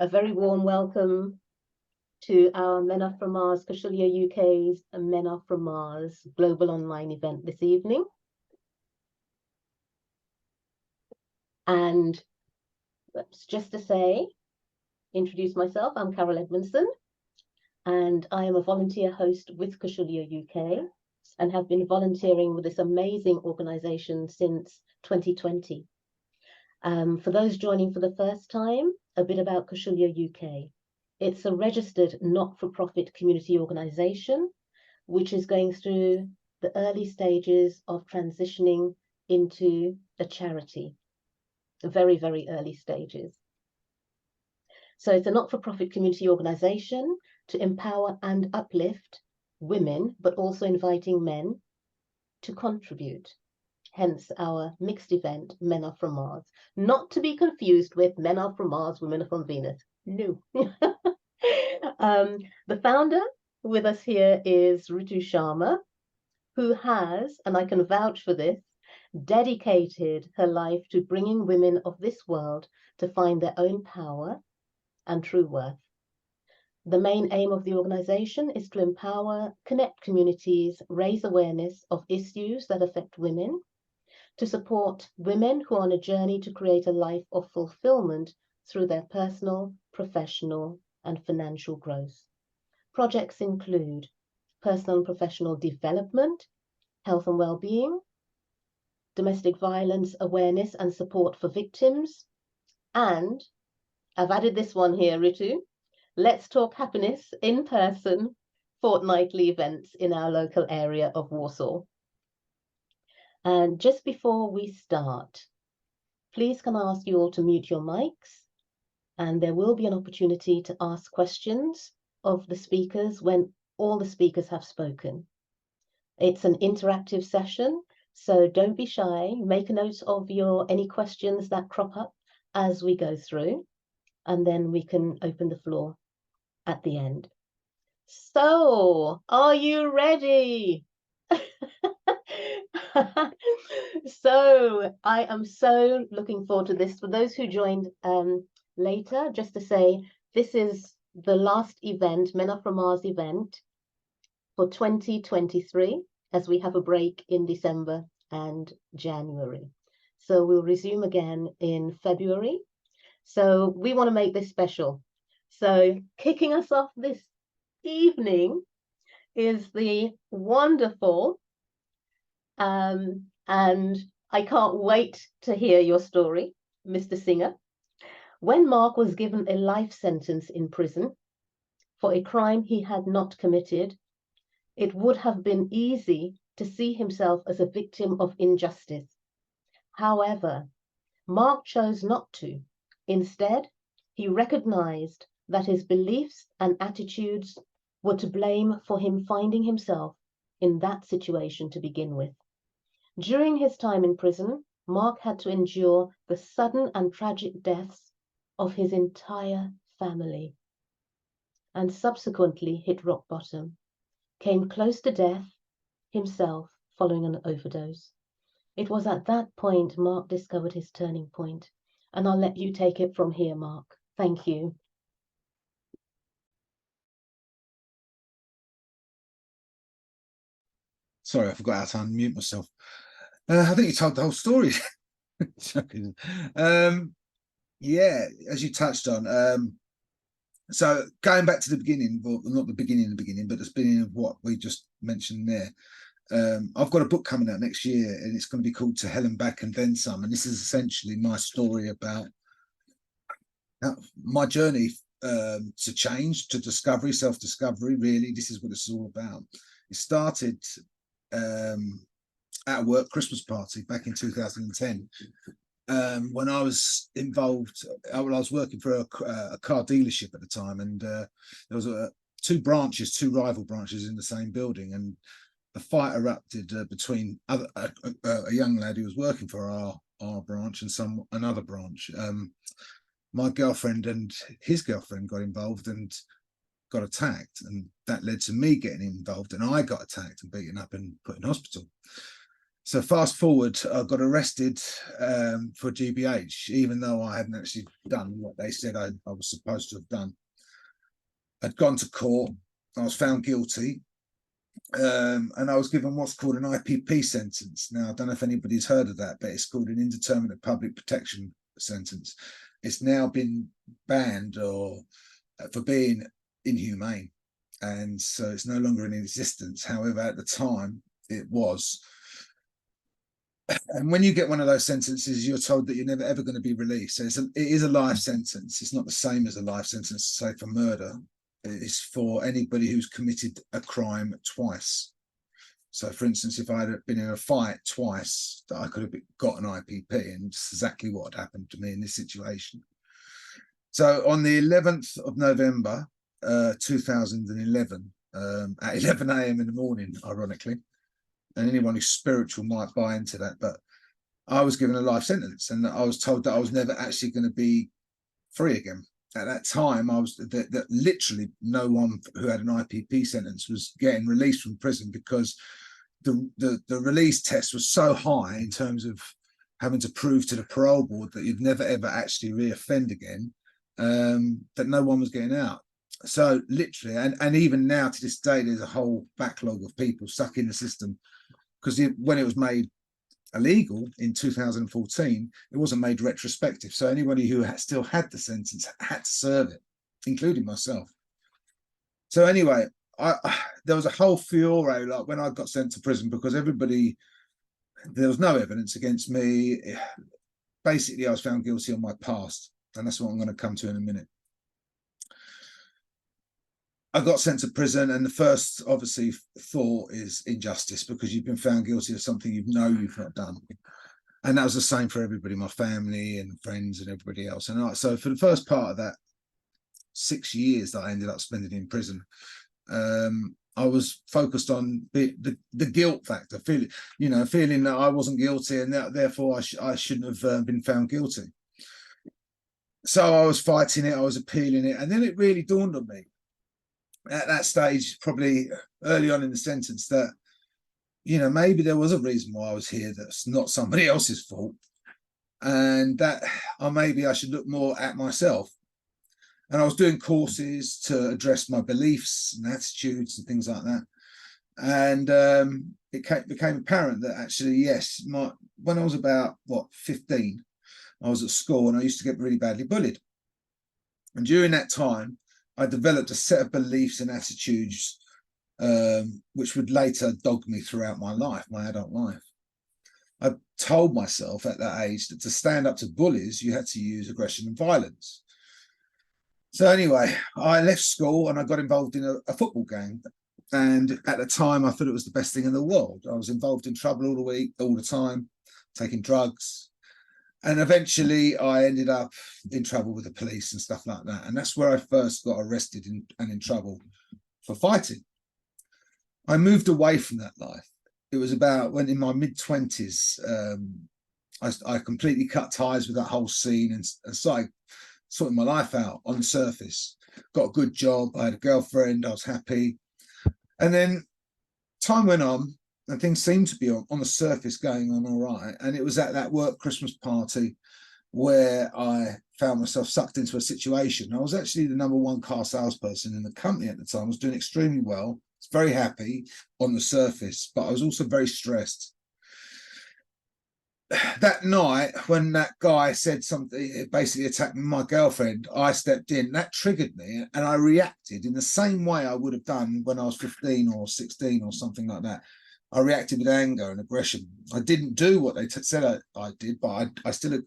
A very warm welcome to our Men Are From Mars, Kashulia UK's Men Are From Mars global online event this evening. And just to say, introduce myself, I'm Carol Edmondson, and I am a volunteer host with Kashulia UK and have been volunteering with this amazing organisation since 2020. For those joining for the first time, a bit about Kashulia UK. It's a registered not-for-profit community organisation, which is going through the early stages of transitioning into a charity, very, very early stages. So it's a not-for-profit community organisation to empower and uplift women, but also inviting men to contribute. Hence our mixed event, Men Are From Mars. Not to be confused with Men Are From Mars, Women Are From Venus. No. The founder with us here is Ritu Sharma, who has, and I can vouch for this, dedicated her life to bringing women of this world to find their own power and true worth. The main aim of the organisation is to empower, connect communities, raise awareness of issues that affect women, to support women who are on a journey to create a life of fulfillment through their personal, professional, and financial growth. Projects include personal and professional development, health and well-being, domestic violence awareness and support for victims, and I've added this one here, Ritu, Let's Talk Happiness in person fortnightly events in our local area of Warsaw. And just before we start, please can I ask you all to mute your mics, and there will be an opportunity to ask questions of the speakers when all the speakers have spoken. It's an interactive session, so don't be shy. Make a note of any questions that crop up as we go through, and then we can open the floor at the end. So, are you ready? So I am so looking forward to this. For those who joined later, just to say, this is the last event, Men Are From Mars event for 2023, as we have a break in December and January. So we'll resume again in February. So we want to make this special. So kicking us off this evening is the wonderful, and I can't wait to hear your story, Mr. Singer. When Mark was given a life sentence in prison for a crime he had not committed, it would have been easy to see himself as a victim of injustice. However, Mark chose not to. Instead, he recognized that his beliefs and attitudes were to blame for him finding himself in that situation to begin with. During his time in prison, Mark had to endure the sudden and tragic deaths of his entire family, and subsequently hit rock bottom, came close to death himself following an overdose. It was at that point Mark discovered his turning point, and I'll let you take it from here, Mark. Thank you. Sorry, I forgot how to unmute myself. I think you told the whole story. Yeah, as you touched on. So going back to the beginning, well, not the beginning, but the beginning of what we just mentioned there. I've got a book coming out next year, and it's going to be called To Hell and Back and Then Some. And this is essentially my story about my journey to change, to discovery, self-discovery. Really, this is what it's all about. It started at a work Christmas party back in 2010, when I was involved. I was working for a car dealership at the time, and there was two rival branches in the same building, and a fight erupted between a young lad who was working for our branch and another branch. My girlfriend and his girlfriend got involved and got attacked, and that led to me getting involved, and I got attacked and beaten up and put in hospital. So fast forward, I got arrested for GBH, even though I hadn't actually done what they said I was supposed to have done. I'd gone to court, I was found guilty, and I was given what's called an IPP sentence. Now, I don't know if anybody's heard of that, but it's called an indeterminate public protection sentence. It's now been banned or for being inhumane, and so it's no longer in existence. However, at the time, it was. And when you get one of those sentences, you're told that you're never ever going to be released. So it is a life sentence. It's not the same as a life sentence, say, for murder. It's for anybody who's committed a crime twice. So, for instance, if I had been in a fight twice, that I could have got an IPP, and it's exactly what had happened to me in this situation. So, on the 11th of November, 2011, at 11 a.m. in the morning, ironically, and anyone who's spiritual might buy into that, but I was given a life sentence, and I was told that I was never actually going to be free again. At that time, I was that literally no one who had an IPP sentence was getting released from prison, because the release test was so high in terms of having to prove to the parole board that you'd never ever actually reoffend again, that no one was getting out. So literally, and even now to this day, there's a whole backlog of people stuck in the system, because when it was made illegal in 2014, it wasn't made retrospective. So anybody who still had the sentence had to serve it, including myself. So anyway, there was a whole furore like when I got sent to prison, because there was no evidence against me. Basically, I was found guilty on my past, and that's what I'm going to come to in a minute. I got sent to prison, and the first, obviously, thought is injustice, because you've been found guilty of something you've not done. And that was the same for everybody, my family and friends and everybody else. And so for the first part of that 6 years that I ended up spending in prison, I was focused on the guilt factor, feeling that I wasn't guilty, and that therefore I shouldn't have been found guilty. So I was fighting it, I was appealing it, and then it really dawned on me at that stage, probably early on in the sentence, that maybe there was a reason why I was here that's not somebody else's fault, and that maybe I should look more at myself. And I was doing courses to address my beliefs and attitudes and things like that. And it became apparent that actually, yes, when I was about 15, I was at school, and I used to get really badly bullied. And during that time, I developed a set of beliefs and attitudes which would later dog me throughout my life, my adult life. I told myself at that age that to stand up to bullies, you had to use aggression and violence. So anyway, I left school and I got involved in a football gang. And at the time, I thought it was the best thing in the world. I was involved in trouble all the time, taking drugs. And eventually I ended up in trouble with the police and stuff like that. And that's where I first got arrested and in trouble for fighting. I moved away from that life. It was about when in my mid-20s, I completely cut ties with that whole scene and started sorting my life out on the surface. Got a good job, I had a girlfriend, I was happy. And then time went on, and things seemed to be on the surface going on all right. And it was at that work Christmas party where I found myself sucked into a situation. I was actually the #1 car salesperson in the company at the time. I was doing extremely well. I was very happy on the surface, but I was also very stressed. That night, when that guy said something, basically attacked my girlfriend, I stepped in. That triggered me, and I reacted in the same way I would have done when I was 15 or 16 or something like that. I reacted with anger and aggression. I didn't do what they said I did, but I still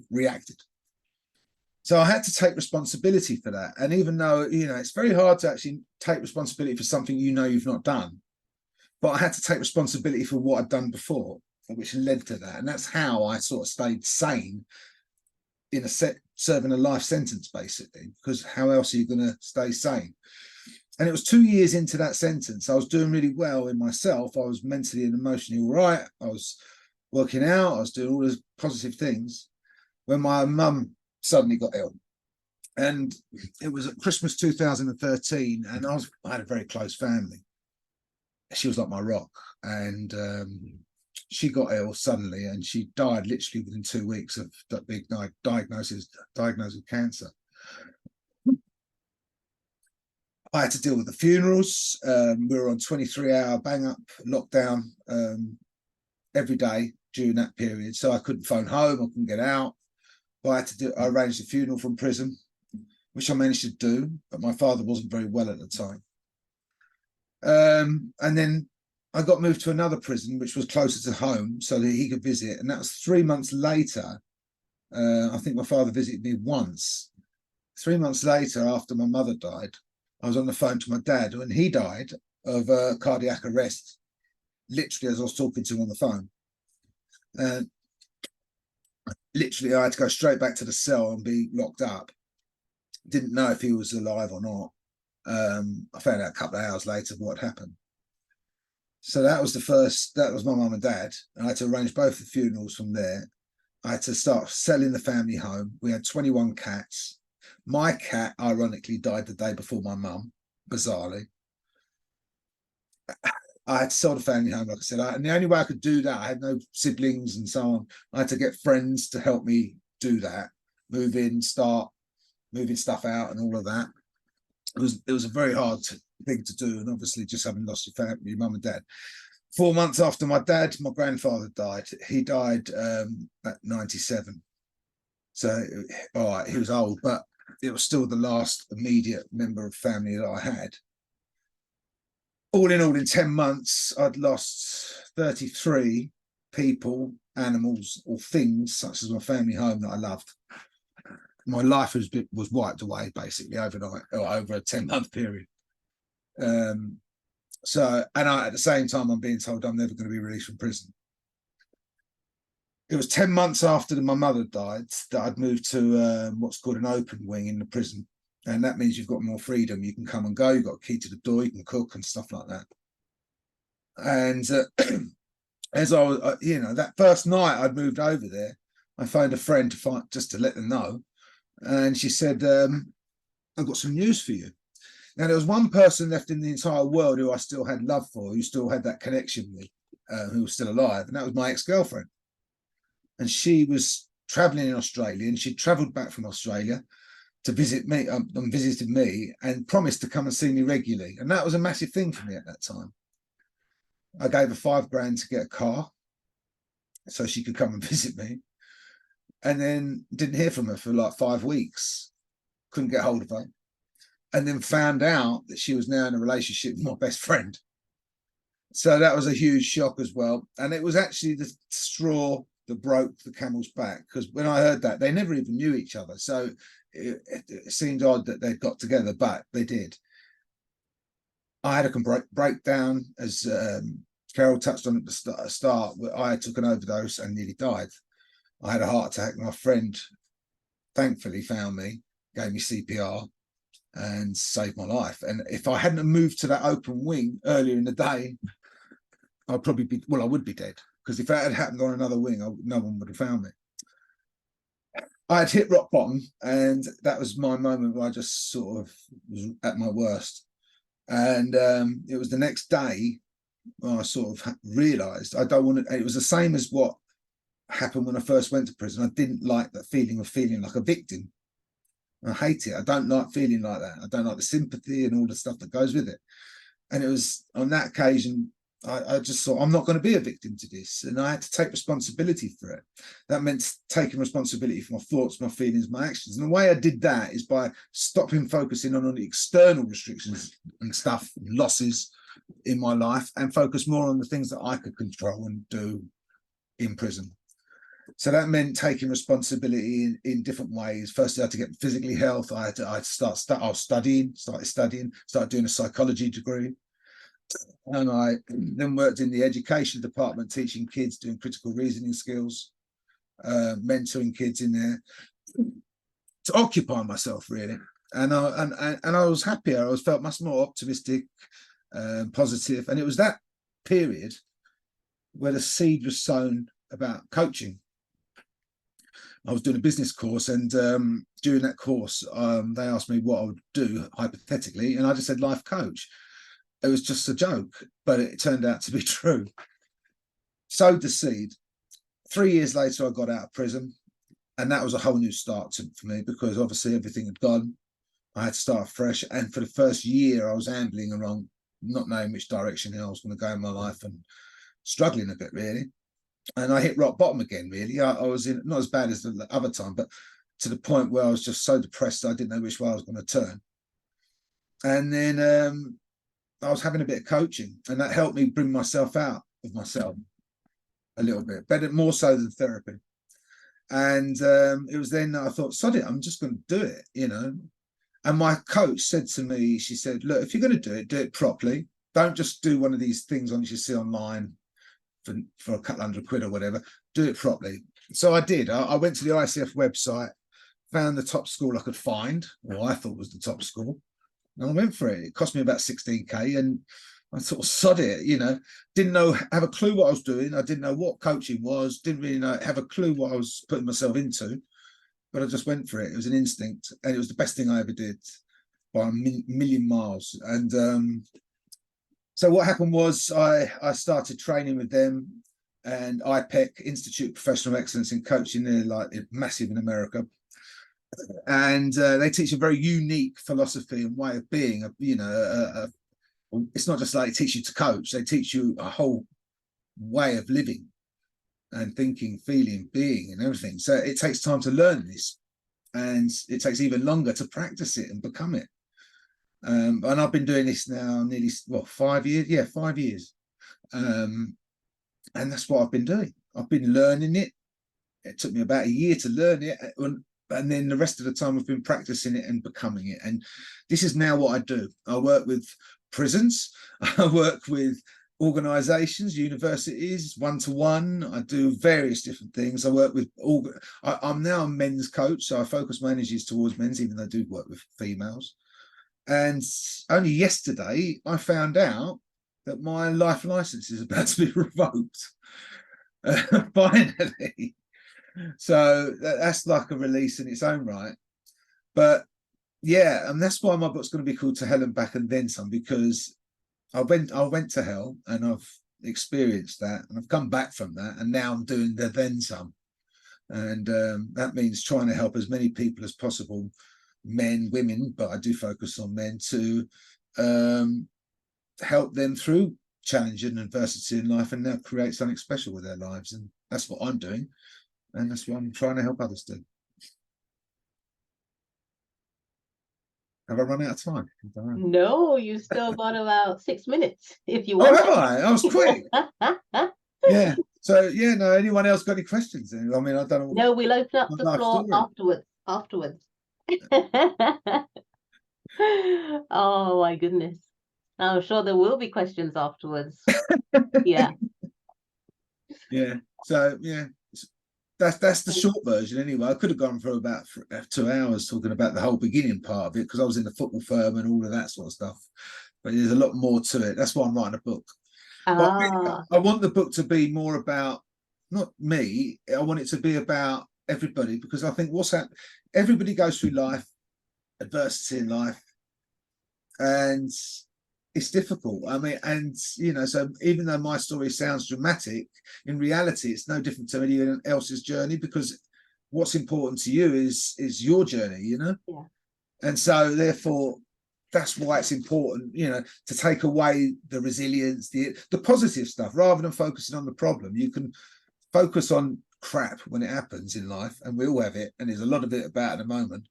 reacted. So I had to take responsibility for that. And even though, it's very hard to actually take responsibility for something you've not done, but I had to take responsibility for what I'd done before, which led to that. And that's how I sort of stayed sane in serving a life sentence, basically, because how else are you going to stay sane? And it was 2 years into that sentence. I was doing really well in myself. I was mentally and emotionally all right. I was working out. I was doing all those positive things when my mum suddenly got ill. And it was at Christmas 2013, and I had a very close family. She was like my rock. And she got ill suddenly, and she died literally within 2 weeks of that big diagnosed with cancer. I had to deal with the funerals. We were on 23-hour bang up lockdown every day during that period, so I couldn't phone home, I couldn't get out. I arranged a funeral from prison, which I managed to do, but my father wasn't very well at the time. And then I got moved to another prison, which was closer to home, so that he could visit. And that was 3 months later. I think my father visited me once. 3 months later, after my mother died, I was on the phone to my dad, and he died of cardiac arrest, literally as I was talking to him on the phone. Literally, I had to go straight back to the cell and be locked up. Didn't know if he was alive or not. I found out a couple of hours later what happened. So that was my mum and dad. And I had to arrange both the funerals from there. I had to start selling the family home. We had 21 cats. My cat, ironically, died the day before my mum, bizarrely. I had to sell the family home, like I said, and the only way I could do that, I had no siblings and so on. I had to get friends to help me do that, move in, start moving stuff out and all of that. It was a very hard thing to do, and obviously just having lost your family, your mum and dad. 4 months after my dad, my grandfather died. He died at 97. So, all right, he was old, but it was still the last immediate member of family that I had. All in 10 months, I'd lost 33 people, animals, or things, such as my family home that I loved. My life was wiped away, basically, overnight, or over a 10-month period. At the same time, I'm being told I'm never going to be released from prison. It was 10 months after my mother died that I'd moved to what's called an open wing in the prison. And that means you've got more freedom. You can come and go. You've got a key to the door. You can cook and stuff like that. And as I was, that first night I'd moved over there, I phoned a friend just to let them know. And she said, I've got some news for you. Now, there was one person left in the entire world who I still had love for, who still had that connection with, who was still alive. And that was my ex-girlfriend. And she was traveling in Australia, and she traveled back from Australia to visit me, and visited me, and promised to come and see me regularly. And that was a massive thing for me at that time. I gave her $5,000 to get a car so she could come and visit me. And then didn't hear from her for like 5 weeks. Couldn't get hold of her. And then found out that she was now in a relationship with my best friend. So that was a huge shock as well. And it was actually the straw that broke the camel's back, because when I heard that, they never even knew each other. So it seemed odd that they'd got together, but they did. I had a breakdown, as Carol touched on at the start, where I took an overdose and nearly died. I had a heart attack. My friend thankfully found me, gave me CPR, and saved my life. And if I hadn't moved to that open wing earlier in the day, I would be dead. Because if that had happened on another wing, no one would have found me. I had hit rock bottom, and that was my moment where I just sort of was at my worst. And it was the next day when I sort of realised I don't want to. It was the same as what happened when I first went to prison. I didn't like that feeling of feeling like a victim. I hate it. I don't like feeling like that. I don't like the sympathy and all the stuff that goes with it. And it was on that occasion, I just thought, I'm not going to be a victim to this. And I had to take responsibility for it. That meant taking responsibility for my thoughts, my feelings, my actions. And the way I did that is by stopping focusing on the external restrictions and stuff, and losses in my life, and focus more on the things that I could control and do in prison. So that meant taking responsibility in different ways. Firstly, I had to get physically health. I had to started studying, started doing a psychology degree. And I then worked in the education department, teaching kids, doing critical reasoning skills, mentoring kids in there, to occupy myself, really. And I was happier. I felt much more optimistic, positive. And it was that period where the seed was sown about coaching. I was doing a business course, and during that course, they asked me what I would do hypothetically, and I just said life coach. It was just a joke, but it turned out to be true. sowed the seed. 3 years later, I got out of prison, and that was a whole new start for me, because obviously everything had gone. I had to start fresh, and for the first year, I was ambling around, not knowing which direction I was going to go in my life, and struggling a bit, really. And I hit rock bottom again, really. I was in, not as bad as the other time, but to the point where I was just so depressed I didn't know which way I was going to turn. And then I was having a bit of coaching, and that helped me bring myself out of myself a little bit, better, more so than therapy. And it was then that I thought, sod it, I'm just going to do it, you know. And my coach said to me, she said, look, if you're going to do it properly. Don't just do one of these things on you see online for a couple £100 or whatever. Do it properly. So I did. I went to the ICF website, found the top school I could find, or I thought was the top school, and I went for it. It cost me about 16k, and I sort of sod it, you know. Didn't have a clue what I was doing. I didn't know what coaching was. Didn't really have a clue what I was putting myself into, but I just went for it. It was an instinct, and it was the best thing I ever did by a million miles. And so what happened was I started training with them, and IPEC, Institute of Professional Excellence in Coaching. They're like massive in America. And they teach a very unique philosophy and way of being. You know, it's not just like they teach you to coach; they teach you a whole way of living and thinking, feeling, being, and everything. So it takes time to learn this, and it takes even longer to practice it and become it. And I've been doing this now nearly 5 years. Yeah, 5 years. And that's what I've been doing. I've been learning it. It took me about a year to learn it, and then the rest of the time I've been practicing it and becoming it. And this is now what I do. I work with prisons. I work with organizations, universities, one-to-one. I do various different things. I work with I'm now a men's coach, so I focus my energies towards men's, even though I do work with females. And only yesterday I found out that my life license is about to be revoked. Finally. So that's like a release in its own right. But yeah, and that's why my book's going to be called To Hell and Back and Then Some, because I went to hell and I've experienced that, and I've come back from that, and now I'm doing the then some. And that means trying to help as many people as possible, men, women, but I do focus on men, to help them through challenge and adversity in life, and now create something special with their lives. And that's what I'm doing, and that's what I'm trying to help others do. Have I run out of time? No, you still got about 6 minutes if you Oh, want. have I? I was quick. Yeah. So yeah, no. Anyone else got any questions? I mean, I don't know. No, we'll open up the floor afterwards. Oh my goodness. I'm sure there will be questions afterwards. Yeah. Yeah. So yeah, that's the short version anyway. I could have gone for about 2 hours talking about the whole beginning part of it, because I was in the football firm and all of that sort of stuff. But there's a lot more to it. That's why I'm writing a book. But I want the book to be more about not me. I want it to be about everybody, because I think everybody goes through life, adversity in life, and it's difficult. I mean, and you know, so even though my story sounds dramatic, in reality it's no different to anyone else's journey, because what's important to you is your journey, you know. Yeah. And so therefore that's why it's important, you know, to take away the resilience, the positive stuff, rather than focusing on the problem. You can focus on crap when it happens in life, and we all have it, and there's a lot of it about at the moment,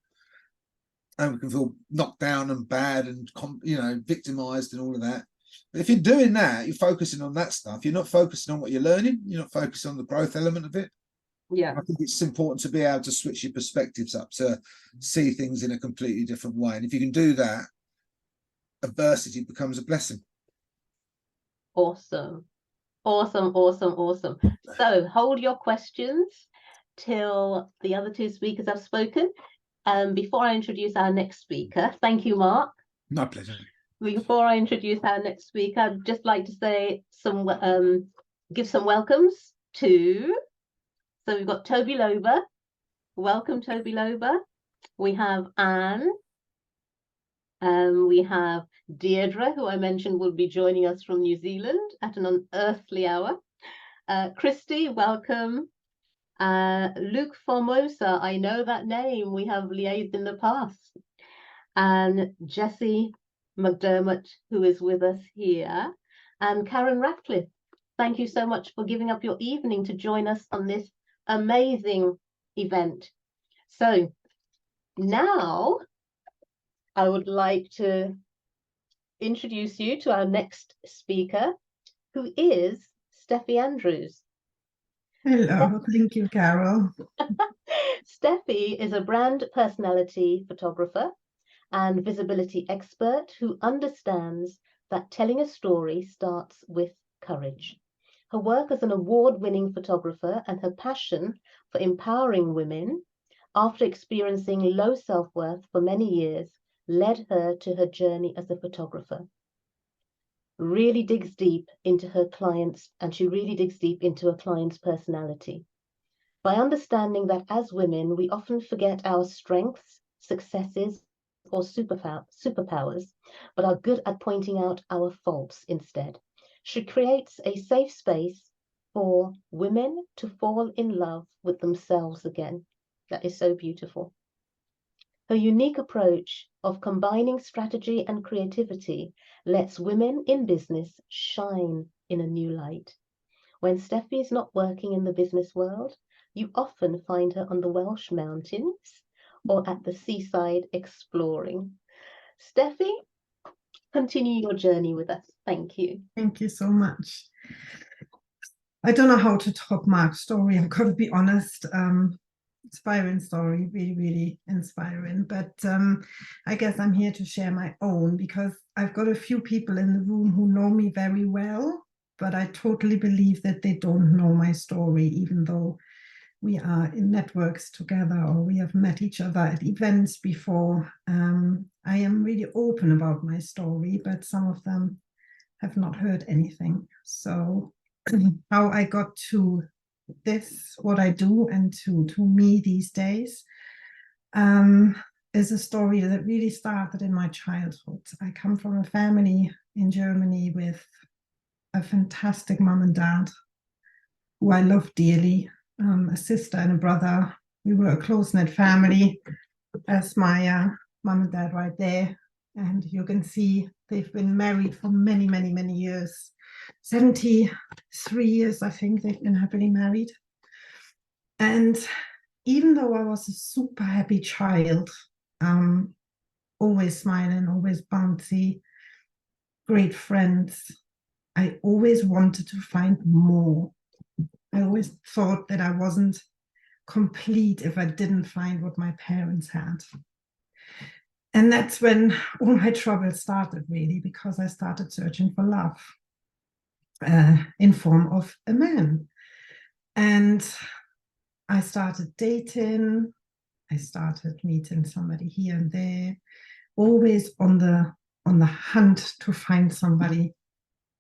and we can feel knocked down and bad and, you know, victimized and all of that. But if you're doing that, you're focusing on that stuff. You're not focusing on what you're learning. You're not focusing on the growth element of it. Yeah. I think it's important to be able to switch your perspectives up, to see things in a completely different way. And if you can do that, adversity becomes a blessing. Awesome. Awesome. So hold your questions till the other two speakers have spoken. Before I introduce our next speaker, thank you, Mark. My pleasure. Before I introduce our next speaker, I'd just like to say give some welcomes to. So we've got Toby Lober. Welcome, Toby Lober. We have Anne. We have Deirdre, who I mentioned will be joining us from New Zealand at an unearthly hour. Christy, welcome. Luke Formosa, I know that name. We have liaised in the past. And Jessie McDermott, who is with us here. And Karen Ratcliffe, thank you so much for giving up your evening to join us on this amazing event. So now I would like to introduce you to our next speaker, who is Steffi Andrews. Hello, thank you, Carol. Steffi is a brand personality photographer and visibility expert who understands that telling a story starts with courage. Her work as an award-winning photographer and her passion for empowering women after experiencing low self-worth for many years led her to her journey as a photographer. Really digs deep into her clients, and she really digs deep into a client's personality. By understanding that as women, we often forget our strengths, successes, or superpowers, but are good at pointing out our faults instead. She creates a safe space for women to fall in love with themselves again. That is so beautiful. Her unique approach of combining strategy and creativity lets women in business shine in a new light. When Steffi is not working in the business world, you often find her on the Welsh mountains or at the seaside exploring. Steffi, continue your journey with us. Thank you. Thank you so much. I don't know how to top Mark's story, I've got to be honest. Inspiring story, really, really inspiring. But I guess I'm here to share my own, because I've got a few people in the room who know me very well, but I totally believe that they don't know my story, even though we are in networks together or we have met each other at events before. I am really open about my story, but some of them have not heard anything. So how I got to this, what I do, and to me these days, is a story that really started in my childhood. I come from a family in Germany with a fantastic mom and dad who I love dearly, a sister and a brother. We were a close-knit family. That's my mom and dad right there. And you can see they've been married for many, many, many years. 73 years, I think, they've been happily married. And even though I was a super happy child, always smiling, always bouncy, great friends, I always wanted to find more. I always thought that I wasn't complete if I didn't find what my parents had. And that's when all my trouble started, really, because I started searching for love in form of a man. And I started dating. I started meeting somebody here and there, always on the hunt to find somebody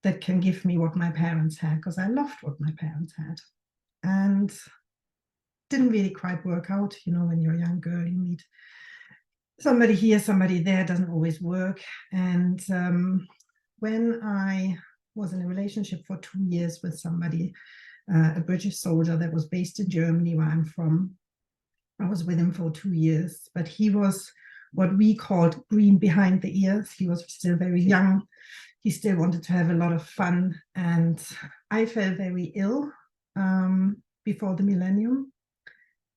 that can give me what my parents had, because I loved what my parents had. And didn't really quite work out. You know, when you're a young girl, you meet somebody here, somebody there, doesn't always work. And when I was in a relationship for 2 years with somebody, a British soldier that was based in Germany, where I'm from, I was with him for 2 years, but he was what we called green behind the ears. He was still very young. He still wanted to have a lot of fun. And I fell very ill before the millennium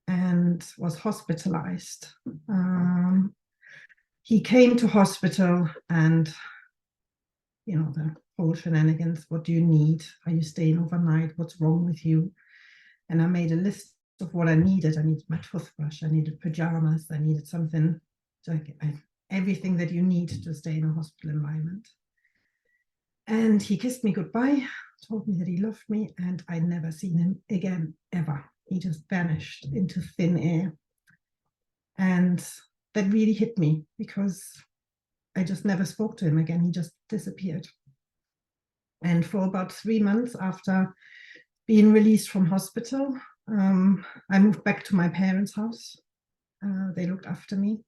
and was hospitalized. He came to hospital and, you know, the whole shenanigans. What do you need? Are you staying overnight? What's wrong with you? And I made a list of what I needed. I needed my toothbrush. I needed pajamas. I needed something, like everything that you need to stay in a hospital environment. And he kissed me goodbye, told me that he loved me, and I'd never seen him again, ever. He just vanished into thin air. And that really hit me, because I just never spoke to him again. He just disappeared. And for about 3 months after being released from hospital, I moved back to my parents' house. They looked after me.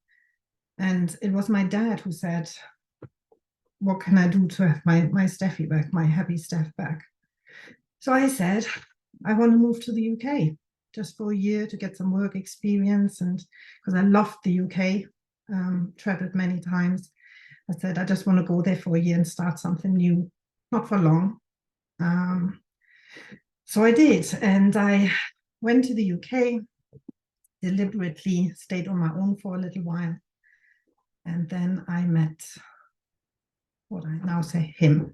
And it was my dad who said, what can I do to have my Steffi back, my happy Steph back? So I said, I want to move to the UK just for a year to get some work experience, and because I loved the UK, traveled many times. I said, I just want to go there for a year and start something new, not for long. So I did, and I went to the UK, deliberately stayed on my own for a little while. And then I met what I now say him.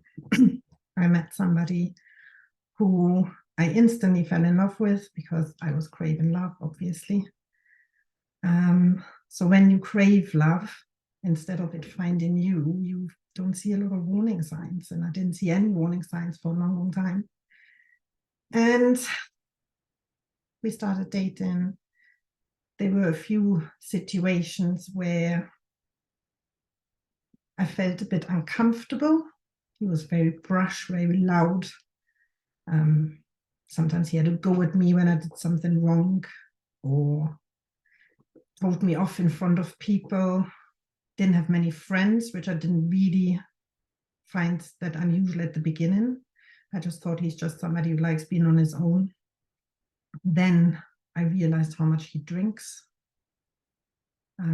I met somebody who I instantly fell in love with because I was craving love, obviously. So when you crave love, instead of it finding you, you don't see a lot of warning signs. And I didn't see any warning signs for a long, long time. And we started dating. There were a few situations where I felt a bit uncomfortable. He was very brash, very loud. Sometimes he had a go at me when I did something wrong, or told me off in front of people. Didn't have many friends, which I didn't really find that unusual at the beginning. I just thought he's just somebody who likes being on his own. Then I realized how much he drinks,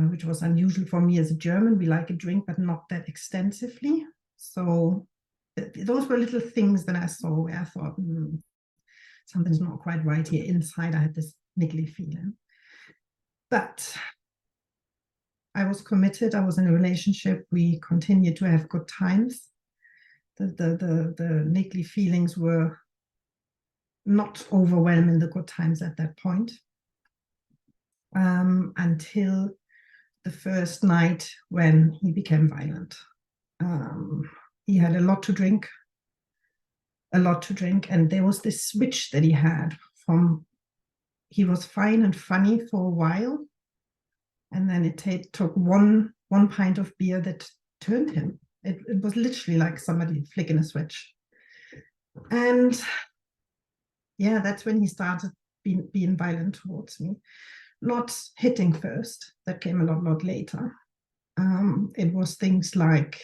which was unusual for me as a German. We like a drink, but not that extensively. So those were little things that I saw where I thought, something's not quite right here. Inside, I had this niggly feeling. But I was committed. I was in a relationship. We continued to have good times. The niggly feelings were not overwhelming the good times at that point, until the first night when he became violent. He had a lot to drink, and there was this switch that he had from he was fine and funny for a while, and then it took one pint of beer that turned him. It was literally like somebody flicking a switch. And yeah, that's when he started being violent towards me. Not hitting first, that came a lot later. It was things like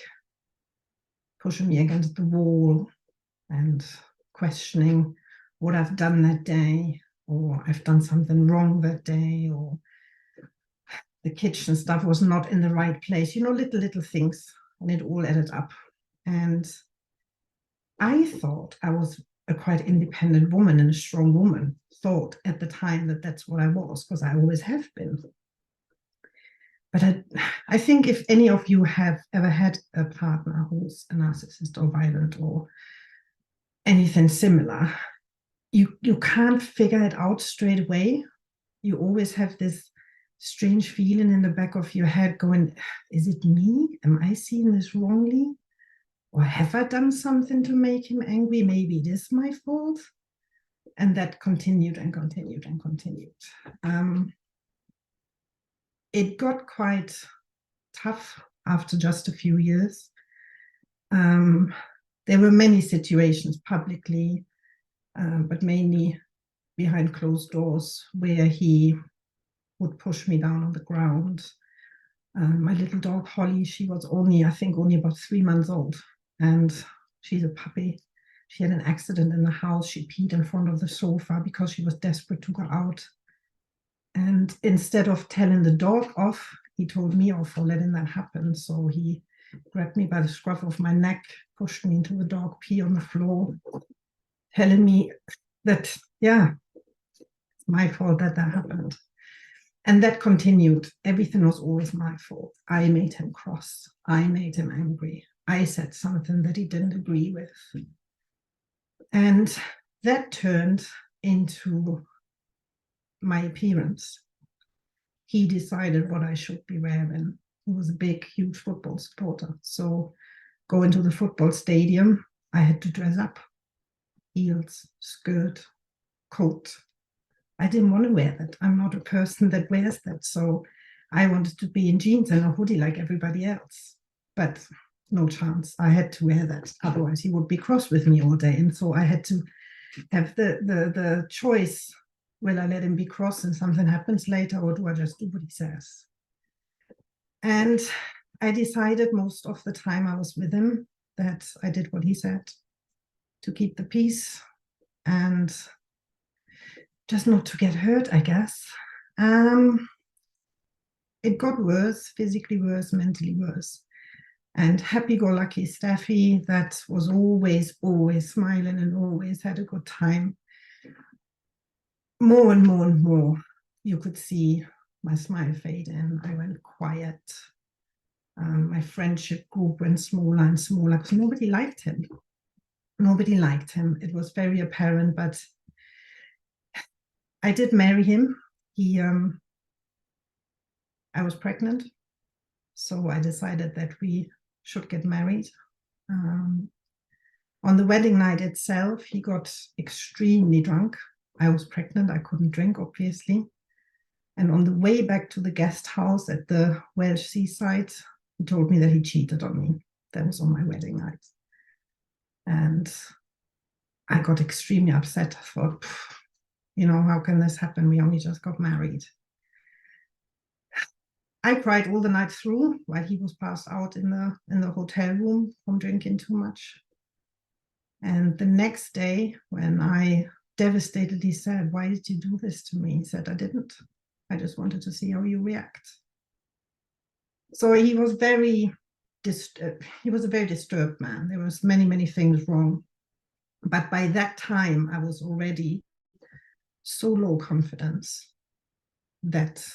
pushing me against the wall and questioning what I've done that day, or I've done something wrong that day, or the kitchen stuff was not in the right place, little things, and it all added up. And I thought I was a quite independent woman and a strong woman, thought at the time that that's what I was, because I always have been. But I think if any of you have ever had a partner who's a narcissist or violent or anything similar, you can't figure it out straight away. You always have this strange feeling in the back of your head going, is it me? Am I seeing this wrongly? Or have I done something to make him angry? Maybe it is my fault. And that continued and continued and continued. It got quite tough after just a few years. There were many situations publicly, but mainly behind closed doors, where he would push me down on the ground. My little dog, Holly, she was only about 3 months old, and she's a puppy. She had an accident in the house. She peed in front of the sofa because she was desperate to go out. And instead of telling the dog off, he told me off for letting that happen. So he grabbed me by the scruff of my neck, pushed me into the dog pee on the floor, telling me that, yeah, it's my fault that happened. And that continued. Everything was always my fault. I made him cross. I made him angry. I said something that he didn't agree with. And that turned into my appearance. He decided what I should be wearing. He was a big, huge football supporter. So going to the football stadium, I had to dress up. Heels, skirt, coat. I didn't want to wear that. I'm not a person that wears that. So I wanted to be in jeans and a hoodie like everybody else. But no chance. I had to wear that. Otherwise, he would be cross with me all day. And so I had to have the choice. Will I let him be cross and something happens later, or do I just do what he says? And I decided most of the time I was with him that I did what he said to keep the peace. And just not to get hurt, I guess. It got worse, physically worse, mentally worse. And happy-go-lucky Steffi, that was always smiling and always had a good time. More and more, you could see my smile fade in. I went quiet. My friendship group went smaller and smaller because nobody liked him. Nobody liked him. It was very apparent, but I did marry him. I was pregnant, so I decided that we should get married. On the wedding night itself, he got extremely drunk. I was pregnant, I couldn't drink, obviously. And on the way back to the guest house at the Welsh seaside, he told me that he cheated on me. That was on my wedding night. And I got extremely upset. I thought, how can this happen? We only just got married. I cried all the night through while he was passed out in the hotel room from drinking too much. And the next day, when I devastatedly said, "Why did you do this to me?" He said, "I didn't. I just wanted to see how you react." So he was a very disturbed man. There was many things wrong. But by that time, I was already so low confidence that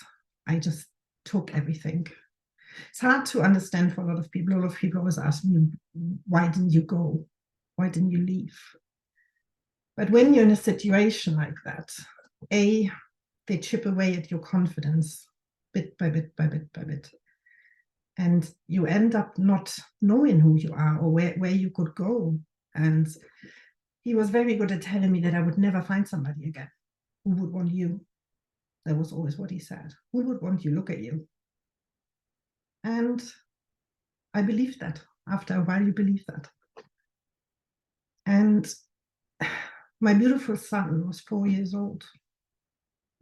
I just took everything. It's hard to understand for a lot of people. A lot of people always ask me, "Why didn't you go? Why didn't you leave?" But when you're in a situation like that, they chip away at your confidence bit by bit by bit by bit. And you end up not knowing who you are or where you could go. And he was very good at telling me that I would never find somebody again who would want you. That was always what he said. Who would want you? Look at you. And I believed that. After a while, you believe that. And my beautiful son was 4 years old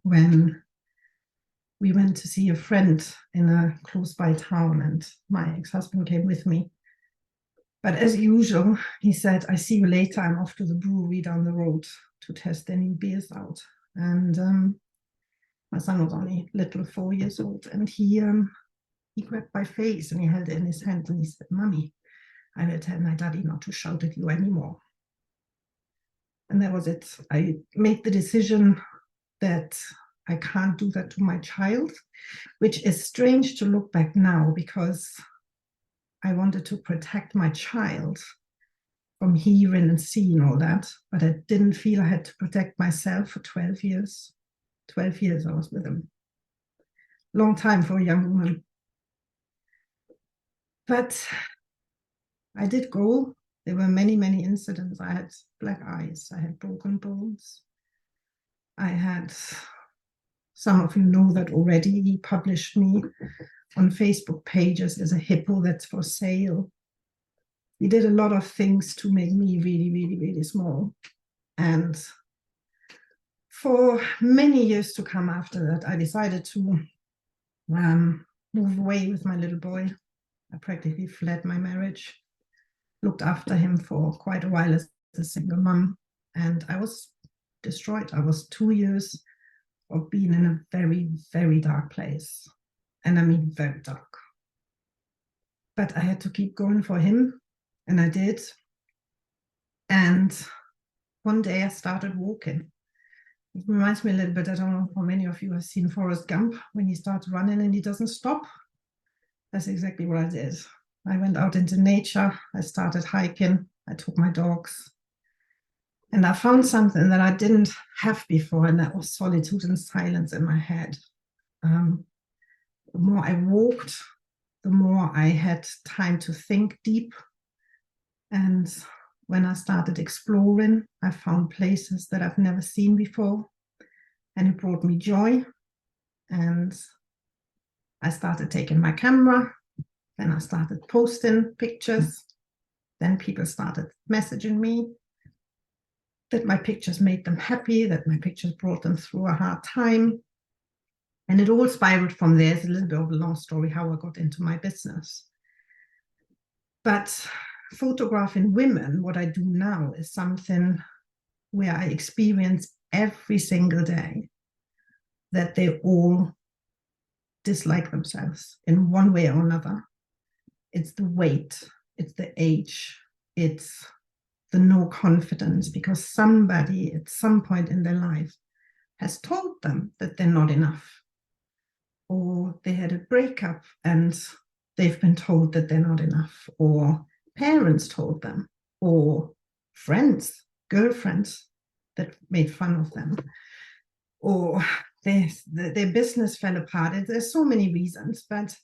when we went to see a friend in a close by town, and my ex-husband came with me. But as usual, he said, "I see you later. I'm off to the brewery down the road to test their new beers out." And my son was only little 4 years old, and he grabbed my face and he held it in his hand and he said, "Mummy, I will tell my daddy not to shout at you anymore." And that was it. I made the decision that I can't do that to my child, which is strange to look back now because I wanted to protect my child from hearing and seeing all that, but I didn't feel I had to protect myself for 12 years. 12 years I was with him. Long time for a young woman. But I did go. There were many incidents. I had black eyes. I had broken bones. I had, some of you know that already, he published me on Facebook pages as a hippo that's for sale. He did a lot of things to make me really small. And for many years to come after that, I decided to move away with my little boy. I practically fled my marriage, looked after him for quite a while as a single mom, and I was destroyed. I was 2 years of being in a very dark place. And I mean, very dark. But I had to keep going for him, and I did. And one day I started walking. It reminds me a little bit, I don't know how many of you have seen Forrest Gump, when he starts running and he doesn't stop. That's exactly what I did. I went out into nature, I started hiking, I took my dogs, and I found something that I didn't have before, and that was solitude and silence in my head. The more I walked, the more I had time to think deep. And when I started exploring, I found places that I've never seen before, and it brought me joy. And I started taking my camera, then I started posting pictures. Then people started messaging me that my pictures made them happy, that my pictures brought them through a hard time. And it all spiraled from there. It's a little bit of a long story how I got into my business. But photographing women, what I do now, is something where I experience every single day that they all dislike themselves in one way or another. It's the weight, it's the age, it's the no confidence, because somebody at some point in their life has told them that they're not enough, or they had a breakup and they've been told that they're not enough, or parents told them, or friends, girlfriends that made fun of them, or their business fell apart. There's so many reasons, but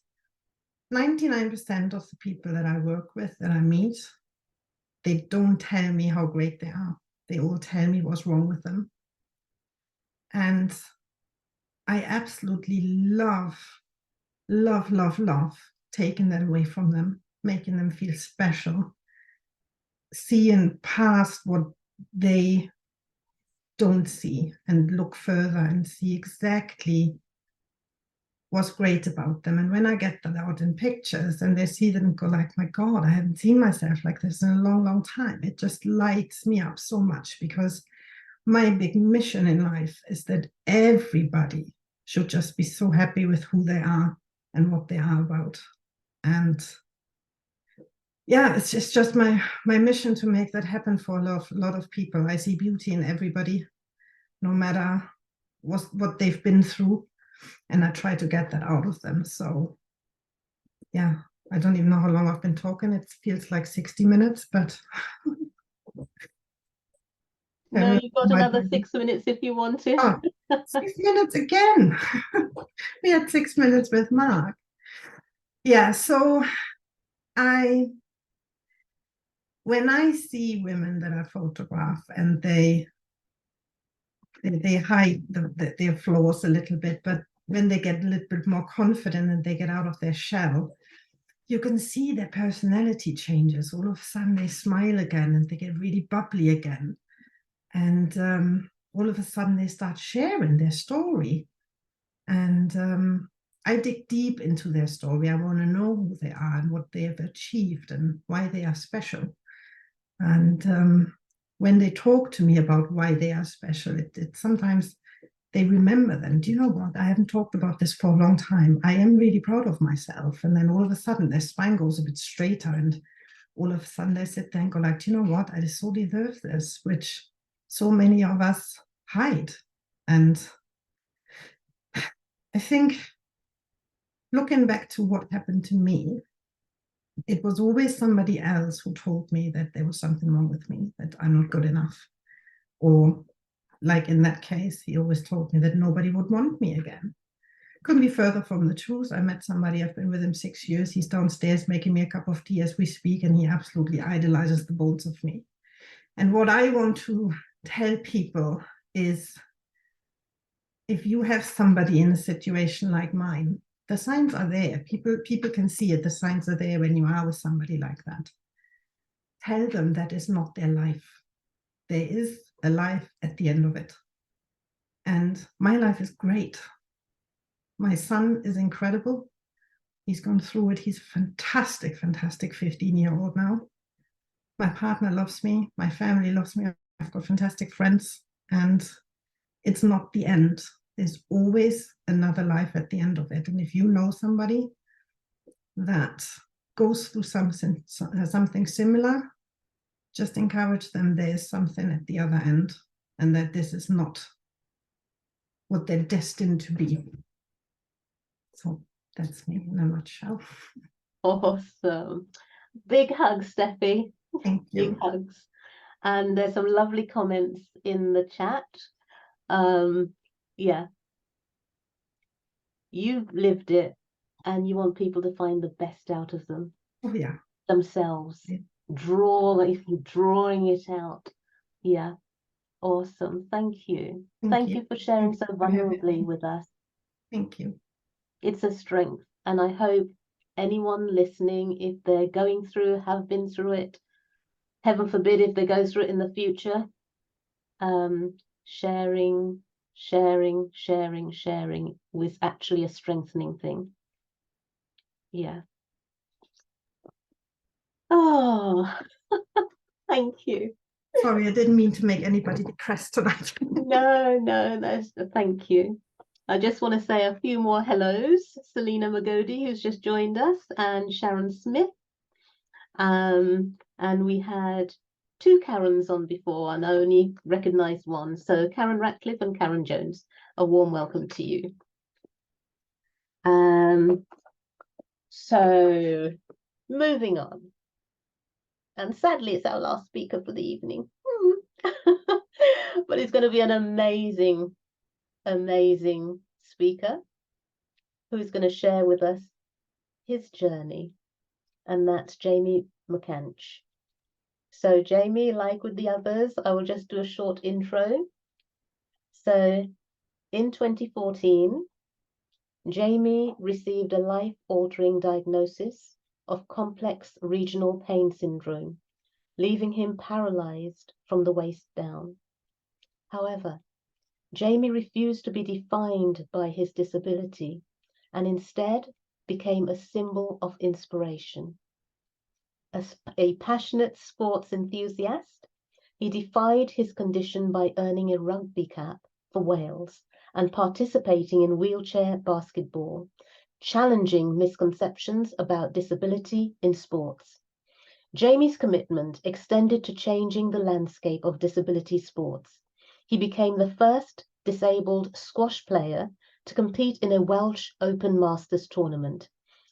99% of the people that I work with, that I meet, they don't tell me how great they are. They all tell me what's wrong with them. And I absolutely love taking that away from them, making them feel special, seeing past what they don't see and look further and see exactly what's great about them. And when I get that out in pictures and they see them and go like, my God, I haven't seen myself like this in a long time, it just lights me up so much, because my big mission in life is that everybody should just be so happy with who they are and what they are about. And yeah, it's just my mission to make that happen for a lot of people. I see beauty in everybody, no matter what they've been through, and I try to get that out of them. So yeah, I don't even know how long I've been talking. It feels like 60 minutes, but No, you've got another 6 minutes if you want to. Oh, 6 minutes again. We had 6 minutes with Mark. Yeah, so when I see women that I photograph and they hide their flaws a little bit, but when they get a little bit more confident and they get out of their shell, you can see their personality changes. All of a sudden they smile again and they get really bubbly again. And all of a sudden they start sharing their story. And I dig deep into their story. I want to know who they are and what they have achieved and why they are special. And when they talk to me about why they are special, it sometimes they remember them. Do you know what? I haven't talked about this for a long time. I am really proud of myself. And then all of a sudden their spine goes a bit straighter, and all of a sudden they sit there and go like, do you know what? I so deserve this, which so many of us hide. And I think looking back to what happened to me, it was always somebody else who told me that there was something wrong with me, that I'm not good enough. Or like in that case, he always told me that nobody would want me again. Couldn't be further from the truth. I met somebody, I've been with him 6 years. He's downstairs making me a cup of tea as we speak, and he absolutely idolizes the bones of me. And what I want to tell people is, if you have somebody in a situation like mine, the signs are there. People can see it. The signs are there when you are with somebody like that. Tell them that is not their life. There is a life at the end of it. And my life is great. My son is incredible. He's gone through it. He's a fantastic 15-year-old now. My partner loves me. My family loves me. I've got fantastic friends. And it's not the end. There's always another life at the end of it. And if you know somebody that goes through something similar, just encourage them there's something at the other end, and that this is not what they're destined to be. So that's me in a nutshell. Awesome. Big hugs, Steffi. Thank you. Big hugs. And there's some lovely comments in the chat. Yeah. You've lived it, and you want people to find the best out of them. Oh yeah. Themselves. Yeah. Drawing it out. Yeah. Awesome. Thank you. Thank you for sharing so vulnerably with us. Thank you. It's a strength, and I hope anyone listening, if they're going through, have been through it, heaven forbid if they go through it in the future, sharing was actually a strengthening thing. Yeah. Oh, thank you. Sorry, I didn't mean to make anybody depressed tonight. No, thank you. I just want to say a few more hellos. Selena Magodi, who's just joined us, and Sharon Smith. And we had two Karens on before, and I only recognised one. So Karen Ratcliffe and Karen Jones, a warm welcome to you. So moving on. And sadly, it's our last speaker for the evening. But it's going to be an amazing, amazing speaker who's going to share with us his journey. And that's Jamie McAnsh. So Jamie, like with the others, I will just do a short intro. So in 2014, Jamie received a life-altering diagnosis of complex regional pain syndrome, leaving him paralysed from the waist down. However, Jamie refused to be defined by his disability and instead became a symbol of inspiration. As a passionate sports enthusiast, he defied his condition by earning a rugby cap for Wales and participating in wheelchair basketball, challenging misconceptions about disability in sports. Jamie's commitment extended to changing the landscape of disability sports. He became the first disabled squash player to compete in a Welsh Open Masters Tournament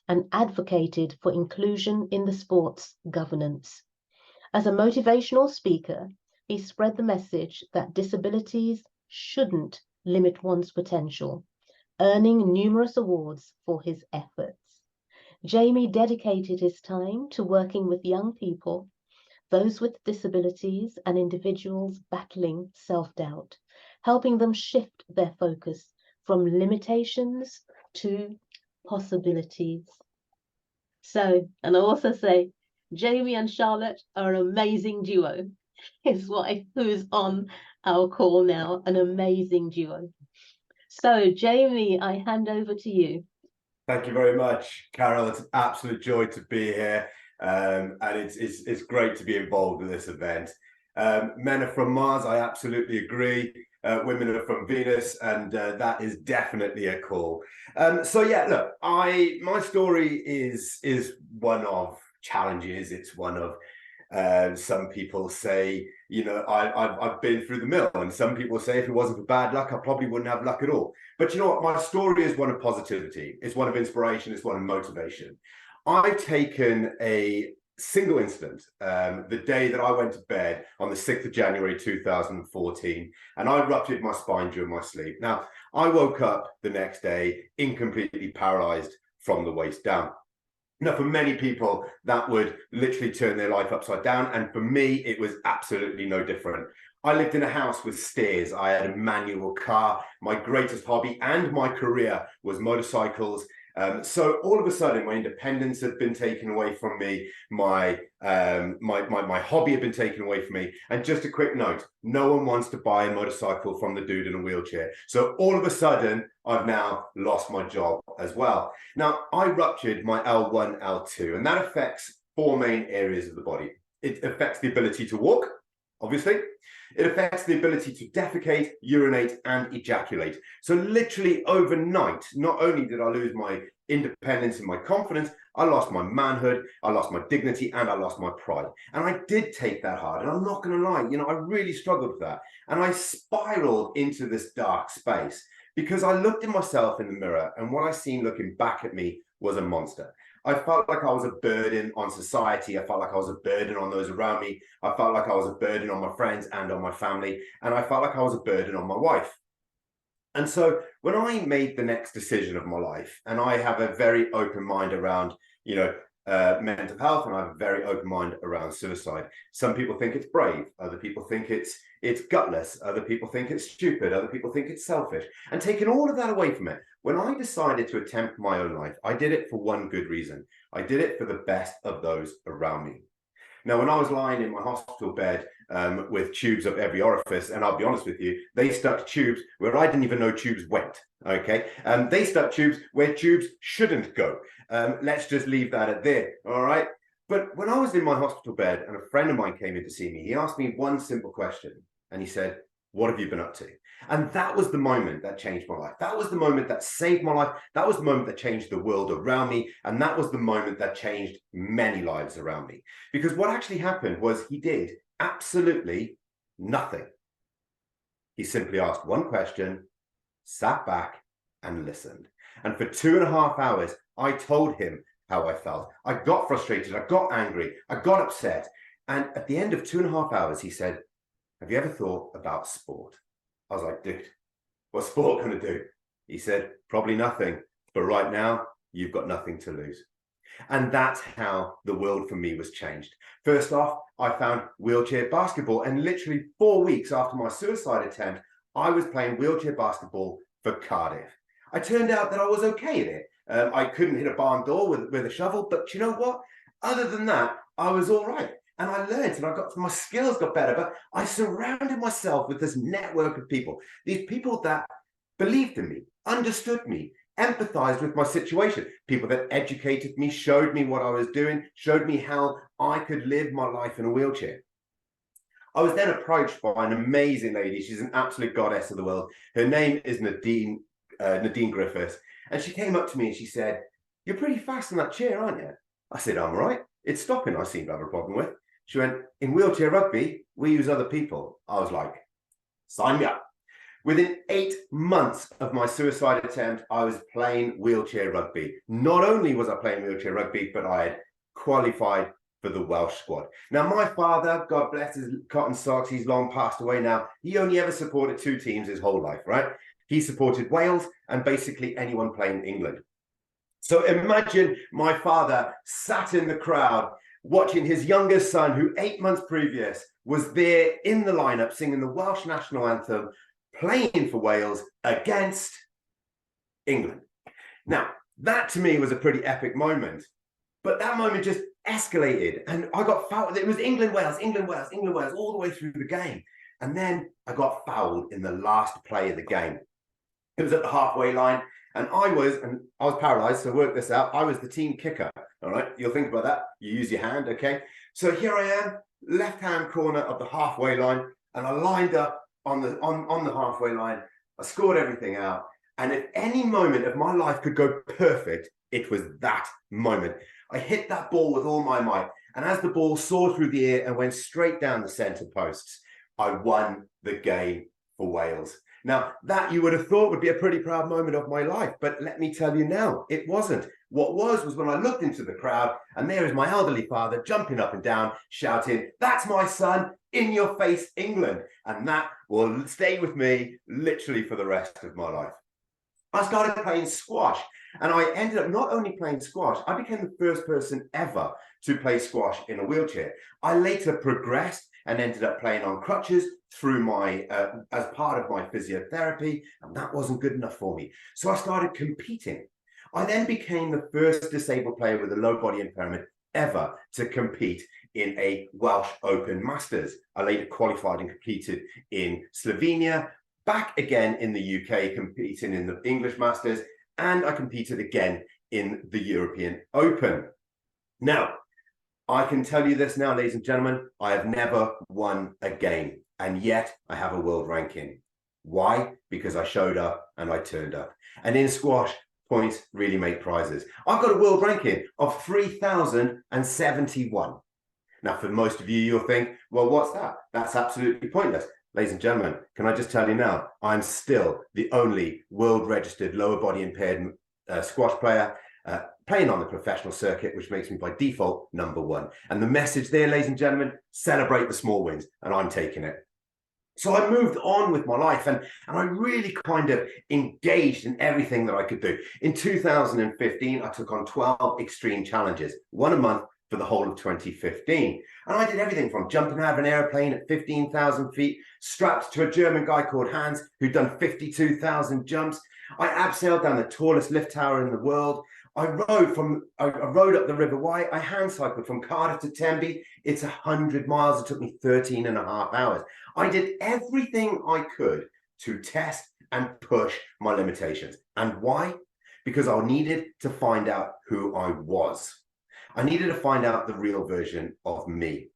and advocated for inclusion in the sport's governance. As a motivational speaker, he spread the message that disabilities shouldn't limit one's potential, earning numerous awards for his efforts. Jamie dedicated his time to working with young people, those with disabilities, and individuals battling self-doubt, helping them shift their focus from limitations to possibilities. So, and I also say, Jamie and Charlotte are an amazing duo. His wife, who's on our call now, an amazing duo. So, Jamie, I hand over to you. Thank you very much, Carol. It's an absolute joy to be here, and it's great to be involved in this event. Men are from Mars, I absolutely agree. Women are from Venus, and that is definitely a call. So yeah, look, my story is one of challenges. It's one of some people say, you know, I've been through the mill, and some people say if it wasn't for bad luck, I probably wouldn't have luck at all. But you know what? My story is one of positivity. It's one of inspiration. It's one of motivation. I've taken a single incident, the day that I went to bed on the 6th of January 2014, and I ruptured my spine during my sleep. Now, I woke up the next day incompletely paralyzed from the waist down. Now, for many people, that would literally turn their life upside down. And for me, it was absolutely no different. I lived in a house with stairs. I had a manual car. My greatest hobby and my career was motorcycles. So all of a sudden, my independence had been taken away from me. My hobby had been taken away from me. And just a quick note, no one wants to buy a motorcycle from the dude in a wheelchair. So all of a sudden, I've now lost my job as well. Now, I ruptured my L1, L2, and that affects four main areas of the body. It affects the ability to walk, obviously. It affects the ability to defecate, urinate, and ejaculate. So literally overnight, not only did I lose my independence and my confidence, I lost my manhood, I lost my dignity, and I lost my pride. And I did take that hard, and I'm not going to lie, you know, I really struggled with that. And I spiraled into this dark space because I looked at myself in the mirror, and what I seen looking back at me was a monster. I felt like I was a burden on society. I felt like I was a burden on those around me. I felt like I was a burden on my friends and on my family. And I felt like I was a burden on my wife. And so when I made the next decision of my life, and I have a very open mind around, you know, mental health, and I have a very open mind around suicide. Some people think it's brave. Other people think it's gutless. Other people think it's stupid. Other people think it's selfish. And taking all of that away from it, when I decided to attempt my own life, I did it for one good reason. I did it for the best of those around me. Now, when I was lying in my hospital bed with tubes of every orifice, and I'll be honest with you, they stuck tubes where I didn't even know tubes went, okay? They stuck tubes where tubes shouldn't go. Let's just leave that at there, all right? But when I was in my hospital bed and a friend of mine came in to see me, he asked me one simple question and he said, "What have you been up to?" And that was the moment that changed my life. That was the moment that saved my life. That was the moment that changed the world around me. And that was the moment that changed many lives around me. Because what actually happened was he did absolutely nothing. He simply asked one question, sat back and listened. And for 2.5 hours, I told him how I felt. I got frustrated. I got angry. I got upset. And at the end of 2.5 hours, he said, "Have you ever thought about sport?" I was like, "Dude, what's sport going to do?" He said, "Probably nothing. But right now, you've got nothing to lose." And that's how the world for me was changed. First off, I found wheelchair basketball. And literally 4 weeks after my suicide attempt, I was playing wheelchair basketball for Cardiff. I turned out that I was okay at it. I couldn't hit a barn door with a shovel, but you know what? Other than that, I was all right. And I learned and my skills got better, but I surrounded myself with this network of people, these people that believed in me, understood me, empathized with my situation, people that educated me, showed me what I was doing, showed me how I could live my life in a wheelchair. I was then approached by an amazing lady. She's an absolute goddess of the world. Her name is Nadine Griffiths. And she came up to me and she said, "You're pretty fast in that chair, aren't you?" I said, "I'm right. It's stopping. I seem to have a problem with." She went, "In wheelchair rugby, we use other people." I was like, sign me up. Within 8 months of my suicide attempt, I was playing wheelchair rugby. Not only was I playing wheelchair rugby, but I had qualified for the Welsh squad. Now, my father, God bless his cotton socks, he's long passed away now. He only ever supported 2 teams his whole life, right? He supported Wales and basically anyone playing England. So imagine my father sat in the crowd watching his youngest son, who 8 months previous was there in the lineup singing the Welsh national anthem, playing for Wales against England. Now, that to me was a pretty epic moment, but that moment just escalated and I got fouled. It was England, Wales, England, Wales, England, Wales, all the way through the game. And then I got fouled in the last play of the game. It was at the halfway line and I was paralysed, so work this out. I was the team kicker, all right? You'll think about that. You use your hand, okay? So here I am, left-hand corner of the halfway line, and I lined up on the halfway line. I scored everything out. And if any moment of my life could go perfect, it was that moment. I hit that ball with all my might. And as the ball soared through the air and went straight down the centre posts, I won the game for Wales. Now, that you would have thought would be a pretty proud moment of my life. But let me tell you now, it wasn't. What was when I looked into the crowd and there is my elderly father jumping up and down, shouting, "That's my son, in your face, England." And that will stay with me literally for the rest of my life. I started playing squash and I ended up not only playing squash, I became the first person ever to play squash in a wheelchair. I later progressed and ended up playing on crutches through my as part of my physiotherapy, and that wasn't good enough for me. So I started competing. I then became the first disabled player with a low body impairment ever to compete in a Welsh Open Masters. I later qualified and competed in Slovenia, back again in the UK, competing in the English Masters, and I competed again in the European Open. Now, I can tell you this now, ladies and gentlemen, I have never won a game, and yet I have a world ranking. Why? Because I showed up and I turned up. And in squash, points really make prizes. I've got a world ranking of 3,071. Now, for most of you, you'll think, well, what's that? That's absolutely pointless. Ladies and gentlemen, can I just tell you now, I'm still the only world-registered lower body impaired squash player playing on the professional circuit, which makes me by default #1. And the message there, ladies and gentlemen, celebrate the small wins, and I'm taking it. So I moved on with my life and I really kind of engaged in everything that I could do. In 2015, I took on 12 extreme challenges, 1 a month for the whole of 2015. And I did everything from jumping out of an airplane at 15,000 feet, strapped to a German guy called Hans, who'd done 52,000 jumps. I abseiled down the tallest lift tower in the world. I rode up the River Wye. I hand cycled from Cardiff to Tenby. It's 100 miles. It took me 13.5 hours. I did everything I could to test and push my limitations. And why? Because I needed to find out who I was. I needed to find out the real version of me.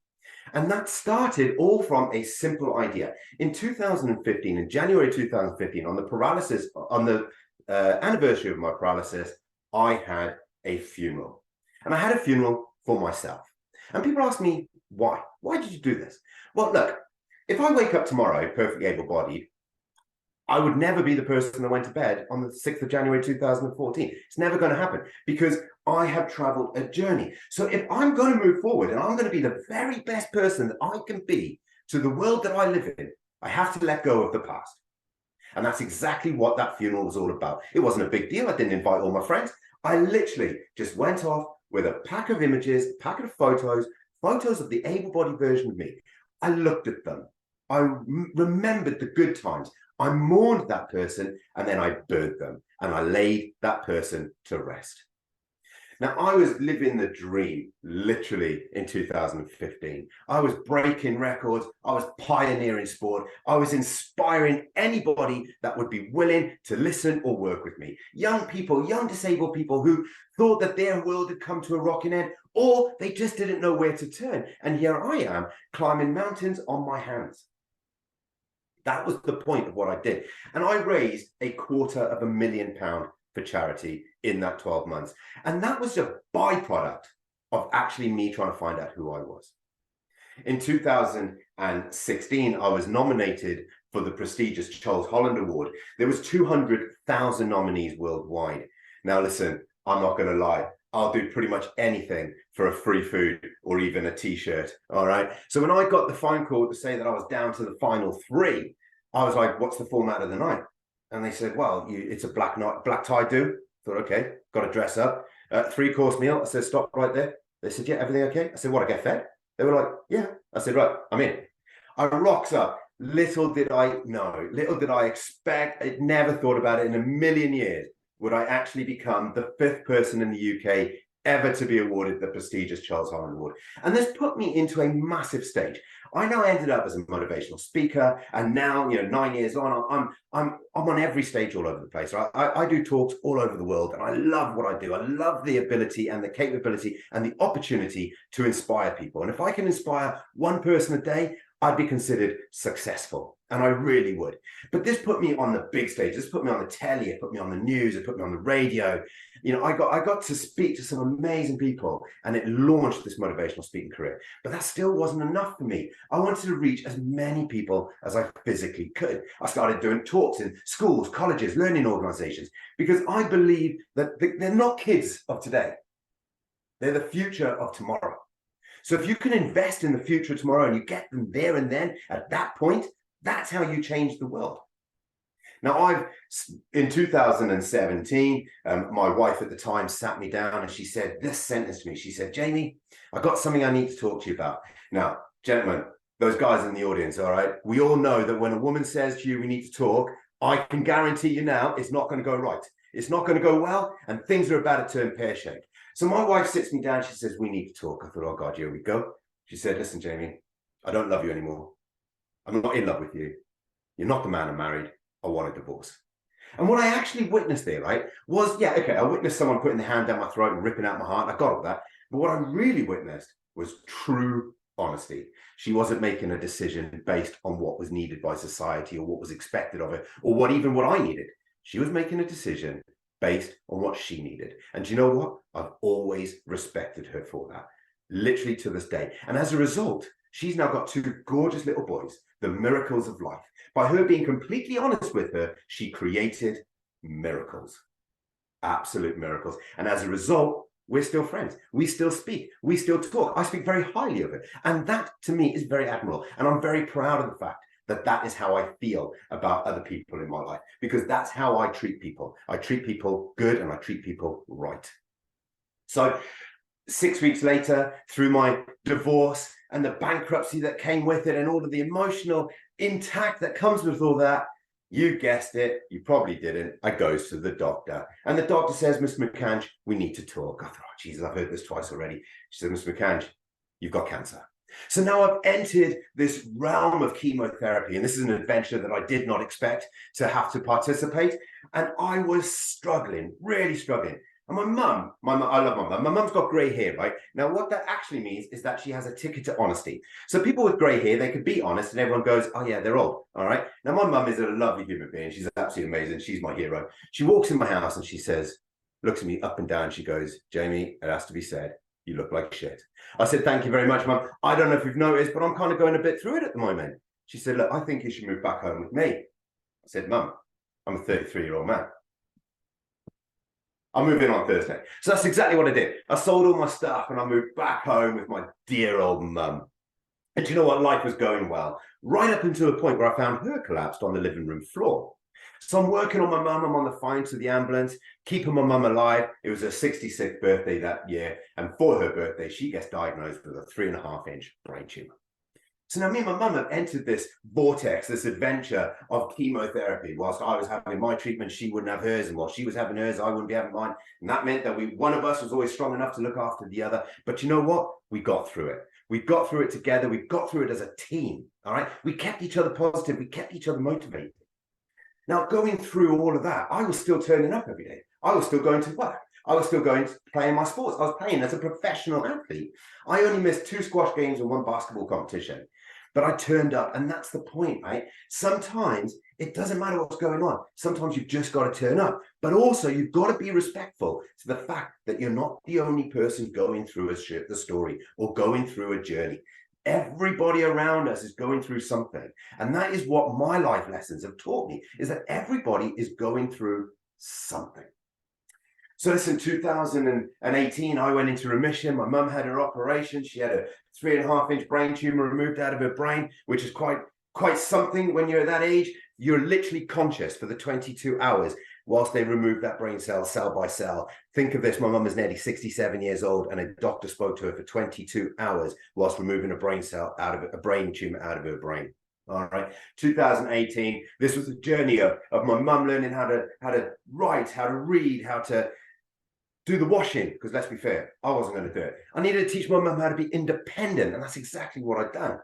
And that started all from a simple idea. In 2015, in January 2015, on the anniversary of my paralysis, I had a funeral. And I had a funeral for myself. And people ask me, why? Why did you do this? Well, look, if I wake up tomorrow perfectly able-bodied, I would never be the person that went to bed on the 6th of January 2014. It's never going to happen because I have traveled a journey. So if I'm going to move forward and I'm going to be the very best person that I can be to the world that I live in, I have to let go of the past. And that's exactly what that funeral was all about. It wasn't a big deal. I didn't invite all my friends. I literally just went off with a pack of images, a packet of photos of the able-bodied version of me. I looked at them. I remembered the good times. I mourned that person, and then I buried them, and I laid that person to rest. Now, I was living the dream, literally, in 2015. I was breaking records. I was pioneering sport. I was inspiring anybody that would be willing to listen or work with me. Young people, young disabled people who thought that their world had come to a rocking end, or they just didn't know where to turn. And here I am, climbing mountains on my hands. That was the point of what I did. And I raised £250,000 for charity in that 12 months. And that was a byproduct of actually me trying to find out who I was. In 2016, I was nominated for the prestigious Charles Holland Award. There was 200,000 nominees worldwide. Now, listen, I'm not going to lie. I'll do pretty much anything for a free food or even a t-shirt. All right. So when I got the phone call to say that I was down to the final 3, I was like, what's the format of the night? And they said, well, it's a black tie do. I thought, okay, got to dress up. 3-course meal. I said, stop right there. They said, yeah, everything okay? I said, what, I get fed? They were like, yeah. I said, right, I'm in. I rocks up. Little did I know, little did I expect, I'd never thought about it in a million years, would I actually become the 5th person in the UK ever to be awarded the prestigious Charles Holland Award. And this put me into a massive stage. I now ended up as a motivational speaker, and now, 9 years on, I'm on every stage all over the place. I do talks all over the world, and I love what I do. I love the ability and the capability and the opportunity to inspire people. And if I can inspire one person a day, I'd be considered successful, and I really would. But this put me on the big stage. This put me on the telly. It put me on the news. It put me on the radio. I got to speak to some amazing people, and it launched this motivational speaking career. But that still wasn't enough for me. I wanted to reach as many people as I physically could. I started doing talks in schools, colleges, learning organizations, because I believe that they're not kids of today. They're the future of tomorrow. So if you can invest in the future of tomorrow and you get them there and then, at that point, that's how you change the world. Now, in 2017, my wife at the time sat me down and she said this sentence to me. She said, Jamie, I got something I need to talk to you about. Now, gentlemen, those guys in the audience, all right, we all know that when a woman says to you, we need to talk, I can guarantee you now, it's not going to go right. It's not going to go well, and things are about to turn pear-shaped. So my wife sits me down, she says, we need to talk. I thought, oh God, here we go. She said, listen, Jamie, I don't love you anymore. I'm not in love with you. You're not the man I married. I want a divorce. And what I actually witnessed there, right, was, yeah, okay, I witnessed someone putting their hand down my throat and ripping out my heart. I got all that. But what I really witnessed was true honesty. She wasn't making a decision based on what was needed by society or what was expected of her or what I needed. She was making a decision based on what she needed. And do you know what? I've always respected her for that, literally to this day. And as a result, she's now got 2 gorgeous little boys, the miracles of life. By her being completely honest with her, she created miracles, absolute miracles. And as a result, we're still friends. We still speak. We still talk. I speak very highly of her. And that, to me, is very admirable. And I'm very proud of the fact that that is how I feel about other people in my life, because that's how I treat people. I treat people good and I treat people right. So 6 weeks later, through my divorce and the bankruptcy that came with it and all of the emotional impact that comes with all that, you guessed it, you probably didn't, I goes to the doctor. And the doctor says, Mr. McAnsh, we need to talk. I thought, oh, Jesus, I've heard this twice already. She said, Mr. McAnsh, you've got cancer. So now I've entered this realm of chemotherapy, and this is an adventure that I did not expect to have to participate. And I was struggling, really struggling. And my mum, I love my mum. My mum's got grey hair, right? Now, what that actually means is that she has a ticket to honesty. So people with grey hair, they could be honest and everyone goes, oh yeah, they're old, all right? Now, my mum is a lovely human being. She's absolutely amazing. She's my hero. She walks in my house and she says, looks at me up and down. She goes, Jamie, it has to be said, you look like shit. I said, thank you very much, Mum. I don't know if you've noticed, but I'm kind of going a bit through it at the moment. She said, look, I think you should move back home with me. I said, Mum, I'm a 33-year-old man. I'll move in on Thursday. So that's exactly what I did. I sold all my stuff and I moved back home with my dear old mum. And do you know what? Life was going well, right up until the point where I found her collapsed on the living room floor. So I'm working on my mum. I'm on the phone to the ambulance, keeping my mum alive. It was her 66th birthday that year. And for her birthday, she gets diagnosed with a 3.5-inch brain tumor. So now me and my mum have entered this vortex, this adventure of chemotherapy. Whilst I was having my treatment, she wouldn't have hers. And while she was having hers, I wouldn't be having mine. And that meant that one of us was always strong enough to look after the other. But you know what? We got through it. We got through it together. We got through it as a team. All right. We kept each other positive. We kept each other motivated. Now, going through all of that, I was still turning up every day. I was still going to work. I was still going to play in my sports. I was playing as a professional athlete. I only missed 2 squash games and 1 basketball competition. But I turned up, and that's the point, right? Sometimes it doesn't matter what's going on. Sometimes you've just got to turn up. But also, you've got to be respectful to the fact that you're not the only person going through the story or going through a journey. Everybody around us is going through something. And that is what my life lessons have taught me, is that everybody is going through something. So listen, 2018, I went into remission. My mum had her operation. She had a 3.5-inch brain tumor removed out of her brain, which is quite something when you're at that age. You're literally conscious for the 22 hours whilst they remove that brain cell by cell. Think of this, my mum is nearly 67 years old and a doctor spoke to her for 22 hours whilst removing a brain tumor out of her brain. All right, 2018, this was a journey of my mum learning how to write, how to read, how to do the washing, because let's be fair, I wasn't going to do it. I needed to teach my mum how to be independent, and that's exactly what I'd done.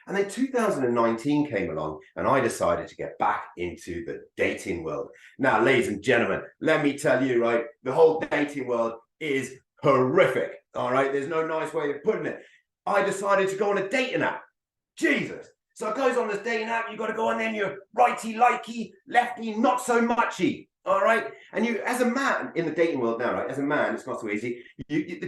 And then 2019 came along, and I decided to get back into the dating world. Now, ladies and gentlemen, let me tell you, right, the whole dating world is horrific, all right? There's no nice way of putting it. I decided to go on a dating app. Jesus. So it goes on this dating app, you've got to go on there and you're righty-likey, lefty, not so muchy. All right. And you, as a man in the dating world now, right? As a man, it's not so easy.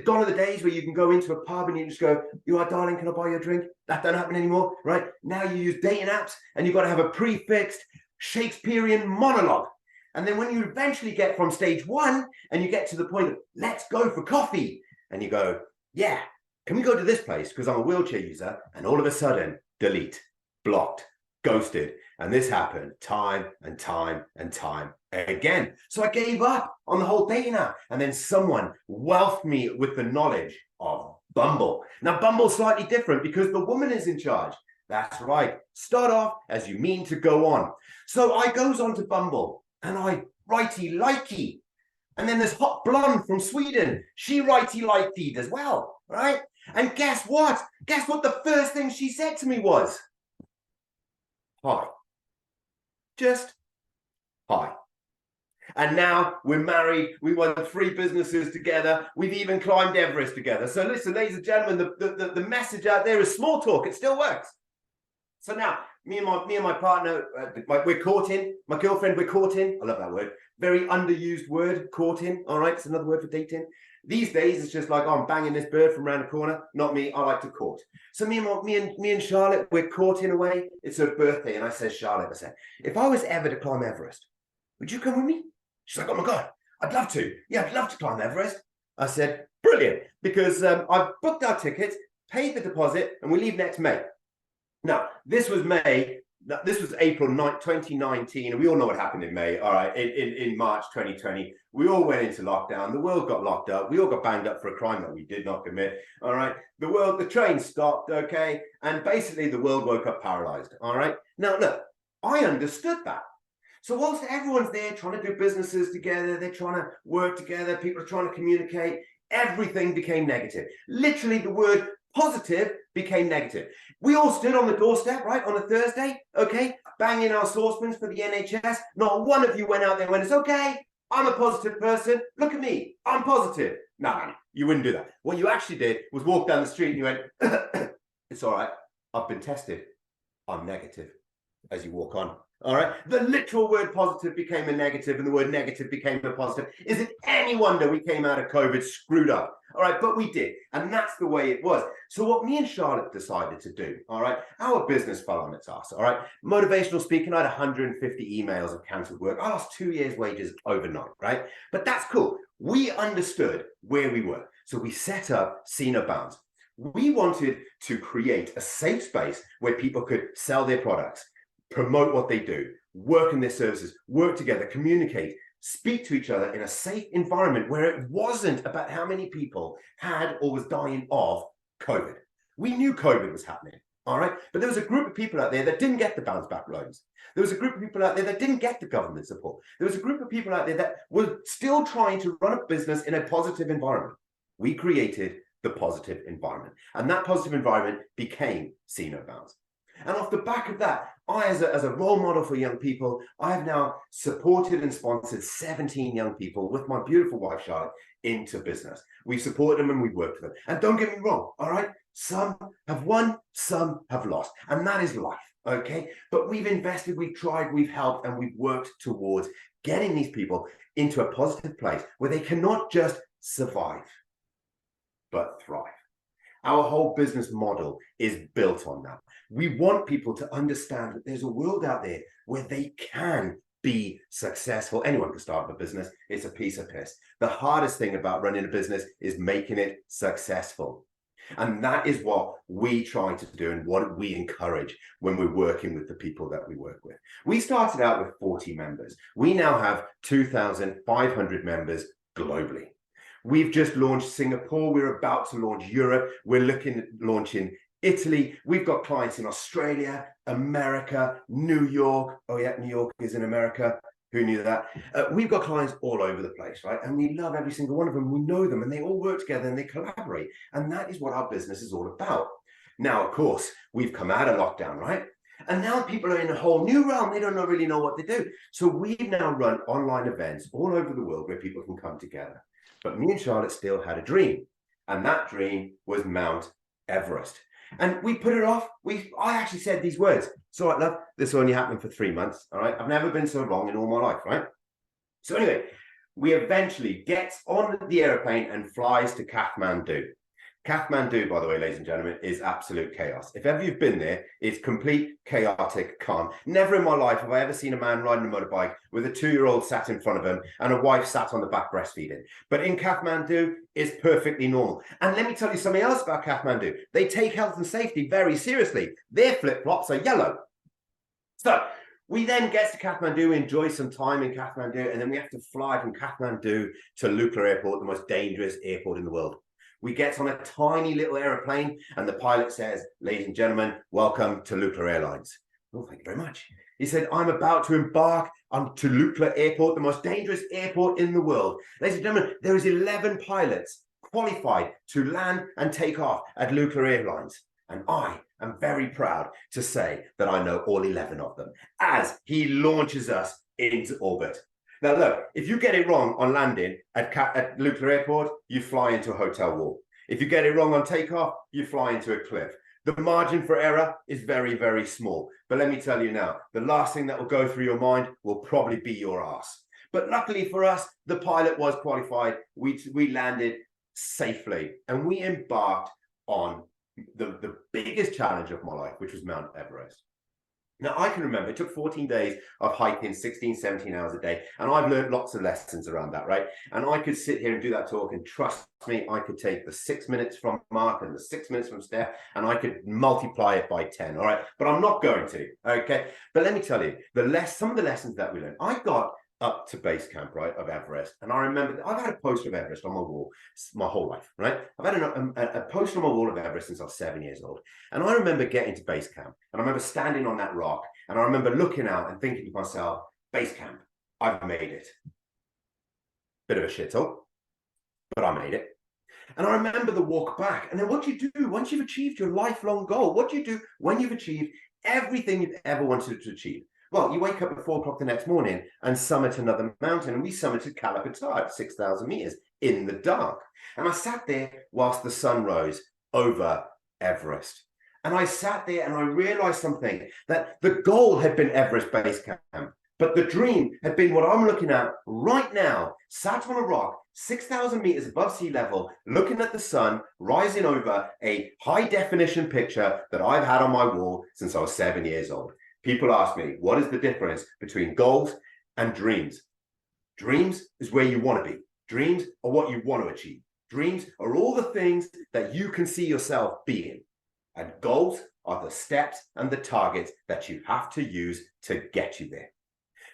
Gone are the days where you can go into a pub and you just go, you are, darling, can I buy you a drink? That don't happen anymore, right? Now you use dating apps and you've got to have a prefixed Shakespearean monologue. And then when you eventually get from stage 1 and you get to the point of, let's go for coffee. And you go, yeah, can we go to this place? Because I'm a wheelchair user. And all of a sudden, delete, blocked, ghosted. And this happened time and time and time again. So I gave up on the whole dating app. And then someone wealthed me with the knowledge of Bumble. Now, Bumble's slightly different because the woman is in charge. That's right. Start off as you mean to go on. So I goes on to Bumble and I righty-likey. And then there's Hot Blonde from Sweden. She righty-likey'd as well, right? And guess what? Guess what the first thing she said to me was? Hi. Just hi. And now we're married. We run 3 businesses together. We've even climbed Everest together. So listen, ladies and gentlemen, the message out there is small talk. It still works. So now, me and my partner, we're courting. My girlfriend, we're courting. I love that word. Very underused word, courting. All right, it's another word for dating. These days, it's just like, oh, I'm banging this bird from around the corner. Not me. I like to court. So me and Charlotte, we're courting away. It's her birthday, and I said, Charlotte, I said, if I was ever to climb Everest, would you come with me? She's like, oh my God, I'd love to. Yeah, I'd love to climb Everest. I said, brilliant, because I've booked our tickets, paid the deposit, and we leave next May. Now, this was May. This was April 2019, and we all know what happened in May. All right, in March 2020, we all went into lockdown. The world got locked up. We all got banged up for a crime that we did not commit. All right, the train stopped. Okay, and basically the world woke up paralyzed. All right. Now, look, I understood that. So whilst everyone's there trying to do businesses together, they're trying to work together, people are trying to communicate, everything became negative. Literally, the word positive became negative. We all stood on the doorstep, right, on a Thursday, okay, banging our saucepans for the NHS. Not one of you went out there and went, it's okay, I'm a positive person. Look at me. I'm positive. No, you wouldn't do that. What you actually did was walk down the street and you went, it's all right. I've been tested. I'm negative, as you walk on. All right. The literal word positive became a negative and the word negative became a positive. Is it any wonder we came out of COVID screwed up? All right. But we did. And that's the way it was. So what me and Charlotte decided to do, all right, our business fell on its ass. All right. Motivational speaking, I had 150 emails of cancelled work. I lost 2 years' wages overnight. Right. But that's cool. We understood where we were. So we set up See No Bounds. We wanted to create a safe space where people could sell their products, promote what they do, work in their services, work together, communicate, speak to each other in a safe environment where it wasn't about how many people had or was dying of COVID. We knew COVID was happening, all right? But there was a group of people out there that didn't get the bounce back loans. There was a group of people out there that didn't get the government support. There was a group of people out there that were still trying to run a business in a positive environment. We created the positive environment, and that positive environment became See No Bounds. And off the back of that, I, as a role model for young people, I have now supported and sponsored 17 young people with my beautiful wife, Charlotte, into business. We support them and we work for them. And don't get me wrong, all right? Some have won, some have lost, and that is life, okay? But we've invested, we've tried, we've helped, and we've worked towards getting these people into a positive place where they cannot just survive, but thrive. Our whole business model is built on that. We want people to understand that there's a world out there where they can be successful. Anyone can start a business. It's a piece of piss. The hardest thing about running a business is making it successful. And that is what we try to do and what we encourage when we're working with the people that we work with. We started out with 40 members. We now have 2,500 members globally. We've just launched Singapore. We're about to launch Europe. We're looking at launching Italy. We've got clients in Australia, America, New York. Oh yeah, New York is in America. Who knew that? We've got clients all over the place, right? And we love every single one of them. We know them and they all work together and they collaborate. And that is what our business is all about. Now, of course, we've come out of lockdown, right? And now people are in a whole new realm. They don't really know what to do. So we've now run online events all over the world where people can come together. But me and Charlotte still had a dream, and that dream was Mount Everest. And we put it off. I actually said these words. It's all right, love. This only happened for 3 months. All right. I've never been so wrong in all my life, right? So anyway, we eventually gets on the airplane and flies to Kathmandu. Kathmandu, by the way, ladies and gentlemen, is absolute chaos. If ever you've been there, it's complete, chaotic, calm. Never in my life have I ever seen a man riding a motorbike with a 2-year-old sat in front of him and a wife sat on the back breastfeeding. But in Kathmandu, it's perfectly normal. And let me tell you something else about Kathmandu. They take health and safety very seriously. Their flip-flops are yellow. So we then get to Kathmandu, enjoy some time in Kathmandu, and then we have to fly from Kathmandu to Lukla Airport, the most dangerous airport in the world. We get on a tiny little aeroplane and the pilot says, ladies and gentlemen, welcome to Lukla Airlines. Oh, thank you very much. He said, I'm about to embark to Lukla Airport, the most dangerous airport in the world. Ladies and gentlemen, there is 11 pilots qualified to land and take off at Lukla Airlines. And I am very proud to say that I know all 11 of them as he launches us into orbit. Now, look, if you get it wrong on landing at Lukla Airport, you fly into a hotel wall. If you get it wrong on takeoff, you fly into a cliff. The margin for error is very, very small. But let me tell you now, the last thing that will go through your mind will probably be your ass. But luckily for us, the pilot was qualified. We landed safely and we embarked on the biggest challenge of my life, which was Mount Everest. Now, I can remember it took 14 days of hiking 16, 17 hours a day. And I've learned lots of lessons around that, right? And I could sit here and do that talk and trust me, I could take the 6 minutes from Mark and the 6 minutes from Steph, and I could multiply it by 10, all right? But I'm not going to, okay? But let me tell you, some of the lessons that we learned. I got up to base camp, right, of Everest. And I remember, I've had a poster of Everest on my wall my whole life, right? I've had a poster on my wall of Everest since I was 7 years old. And I remember getting to base camp and I remember standing on that rock and I remember looking out and thinking to myself, base camp, I've made it. Bit of a shithole, but I made it. And I remember the walk back. And then what do you do once you've achieved your lifelong goal? What do you do when you've achieved everything you've ever wanted to achieve? Well, you wake up at 4 o'clock the next morning and summit another mountain. And we summited Kalapatar at 6,000 meters in the dark. And I sat there whilst the sun rose over Everest. And I sat there and I realized something, that the goal had been Everest Base Camp, but the dream had been what I'm looking at right now, sat on a rock, 6,000 meters above sea level, looking at the sun rising over a high definition picture that I've had on my wall since I was 7 years old. People ask me, what is the difference between goals and dreams? Dreams is where you want to be. Dreams are what you want to achieve. Dreams are all the things that you can see yourself being. And goals are the steps and the targets that you have to use to get you there.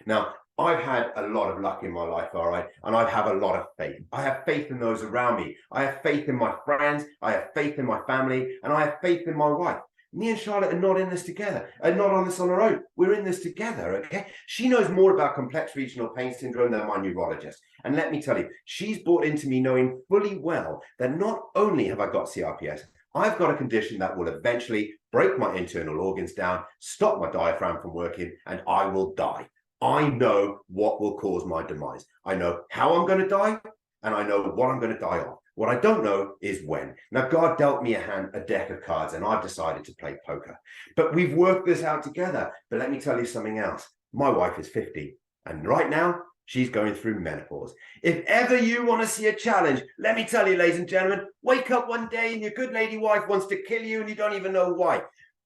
Now, I've had a lot of luck in my life, all right, and I have a lot of faith. I have faith in those around me. I have faith in my friends. I have faith in my family, and I have faith in my wife. Me and Charlotte are not in this together, and not on this on our own. We're in this together, okay? She knows more about complex regional pain syndrome than my neurologist. And let me tell you, she's bought into me knowing fully well that not only have I got CRPS, I've got a condition that will eventually break my internal organs down, stop my diaphragm from working, and I will die. I know what will cause my demise. I know how I'm going to die, and I know what I'm going to die of. What I don't know is when. Now, God dealt me a deck of cards, and I've decided to play poker. But we've worked this out together. But let me tell you something else. My wife is 50, and right now, she's going through menopause. If ever you want to see a challenge, let me tell you, ladies and gentlemen, wake up one day and your good lady wife wants to kill you and you don't even know why.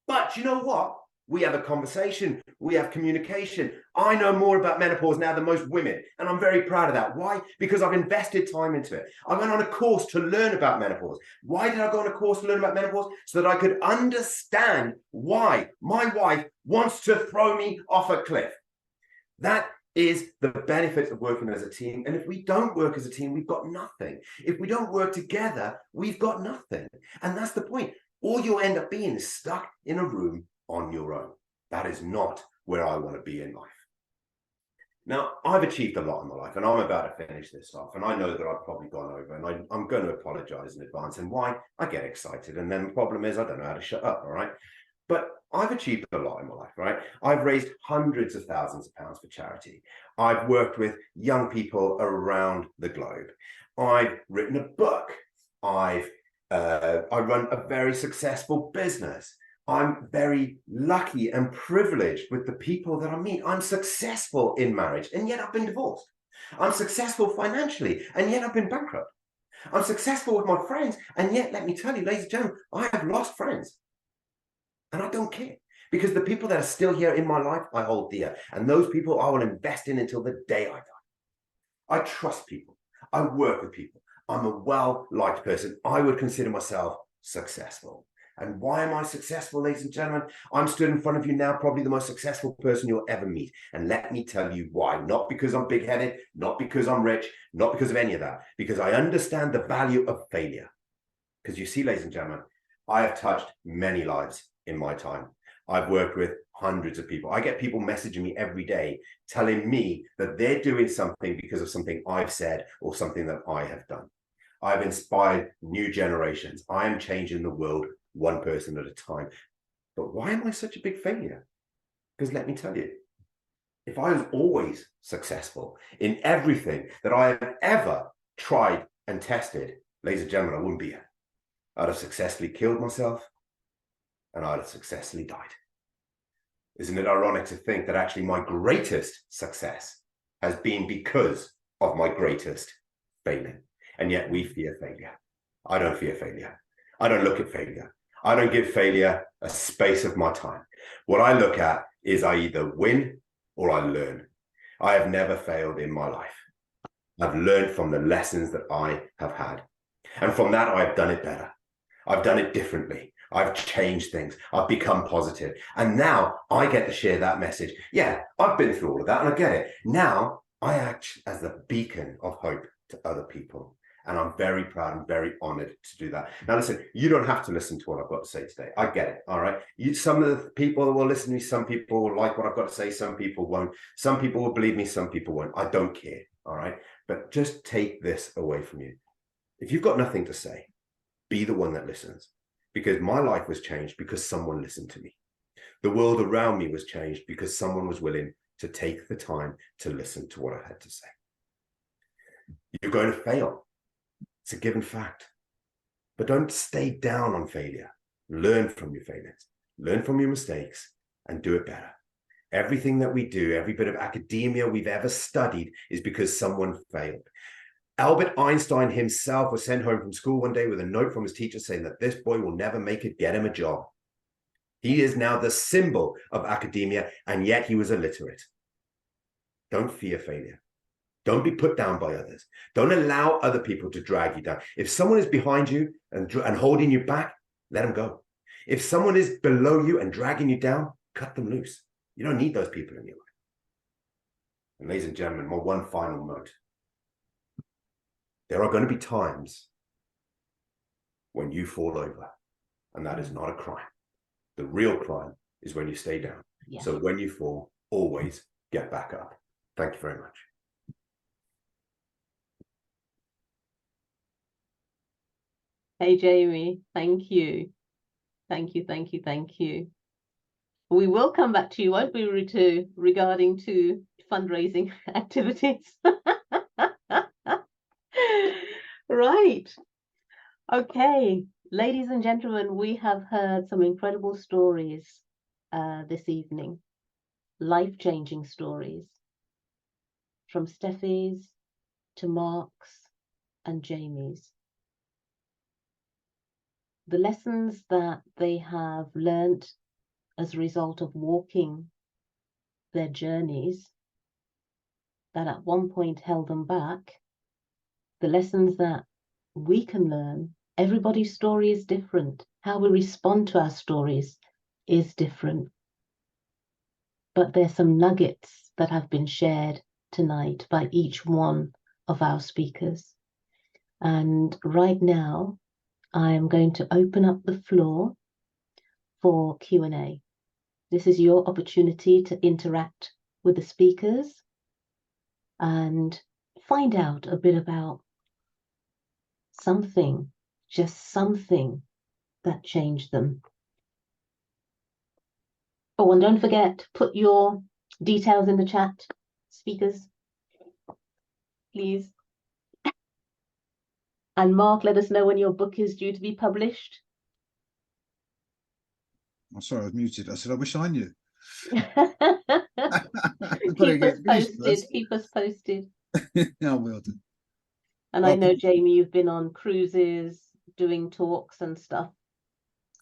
But you know what? We have a conversation. We have communication. I know more about menopause now than most women, and I'm very proud of that. Why? Because I've invested time into it. I went on a course to learn about menopause. Why did I go on a course to learn about menopause? So that I could understand why my wife wants to throw me off a cliff. That is the benefit of working as a team. And if we don't work as a team, we've got nothing. If we don't work together, we've got nothing. And that's the point. All you'll end up being is stuck in a room on your own. That is not where I want to be in life. Now, I've achieved a lot in my life, and I'm about to finish this off. And I know that I've probably gone over, and I'm going to apologize in advance. And why? I get excited. And then the problem is I don't know how to shut up, all right? But I've achieved a lot in my life, right? I've raised hundreds of thousands of pounds for charity. I've worked with young people around the globe. I've written a book. I run a very successful business. I'm very lucky and privileged with the people that I meet. I'm successful in marriage, and yet I've been divorced. I'm successful financially, and yet I've been bankrupt. I'm successful with my friends, and yet, let me tell you, ladies and gentlemen, I have lost friends. And I don't care, because the people that are still here in my life, I hold dear. And those people I will invest in until the day I die. I trust people. I work with people. I'm a well-liked person. I would consider myself successful. And why am I successful, ladies and gentlemen? I'm stood in front of you now, probably the most successful person you'll ever meet. And let me tell you why. Not because I'm big-headed, not because I'm rich, not because of any of that. Because I understand the value of failure. Because you see, ladies and gentlemen, I have touched many lives in my time. I've worked with hundreds of people. I get people messaging me every day telling me that they're doing something because of something I've said or something that I have done. I've inspired new generations. I am changing the world one person at a time. But why am I such a big failure? Because let me tell you, if I was always successful in everything that I have ever tried and tested, ladies and gentlemen, I wouldn't be here. I'd have successfully killed myself, and I'd have successfully died. Isn't it ironic to think that actually my greatest success has been because of my greatest failing? And yet we fear failure. I don't fear failure. I don't look at failure. I don't give failure a space of my time. What I look at is I either win or I learn. I have never failed in my life. I've learned from the lessons that I have had. And from that, I've done it better. I've done it differently. I've changed things. I've become positive. And now I get to share that message. Yeah, I've been through all of that and I get it. Now I act as the beacon of hope to other people. And I'm very proud and very honored to do that. Now, listen, you don't have to listen to what I've got to say today. I get it. All right. Some of the people that will listen to me, some people will like what I've got to say. Some people won't. Some people will believe me. Some people won't. I don't care. All right. But just take this away from you. If you've got nothing to say, be the one that listens. Because my life was changed because someone listened to me. The world around me was changed because someone was willing to take the time to listen to what I had to say. You're going to fail. It's a given fact. But don't stay down on failure. Learn from your failures. Learn from your mistakes and do it better. Everything that we do, every bit of academia we've ever studied is because someone failed. Albert Einstein himself was sent home from school one day with a note from his teacher saying that this boy will never make it, get him a job. He is now the symbol of academia, and yet he was illiterate. Don't fear failure. Don't be put down by others. Don't allow other people to drag you down. If someone is behind you and holding you back, let them go. If someone is below you and dragging you down, cut them loose. You don't need those people in your life. And ladies and gentlemen, my one final note. There are going to be times when you fall over, and that is not a crime. The real crime is when you stay down. Yeah. So when you fall, always get back up. Thank you very much. Hey, Jamie, thank you. Thank you, thank you, thank you. We will come back to you, won't we, Ritu, regarding to fundraising activities. Right. Okay, ladies and gentlemen, we have heard some incredible stories this evening, life-changing stories, from Steffi's to Mark's and Jamie's. The lessons that they have learnt as a result of walking their journeys that at one point held them back, the lessons that we can learn. Everybody's story is different. How we respond to our stories is different. But there's some nuggets that have been shared tonight by each one of our speakers. And right now, I am going to open up the floor for Q&A. This is your opportunity to interact with the speakers and find out a bit about something, just something that changed them. Oh, and don't forget, put your details in the chat, speakers, please. And Mark, let us know when your book is due to be published. I'm sorry, I was muted. I said, I wish I knew. Keep us posted. Keep us posted. I will do. And I know, Jamie, you've been on cruises, doing talks and stuff.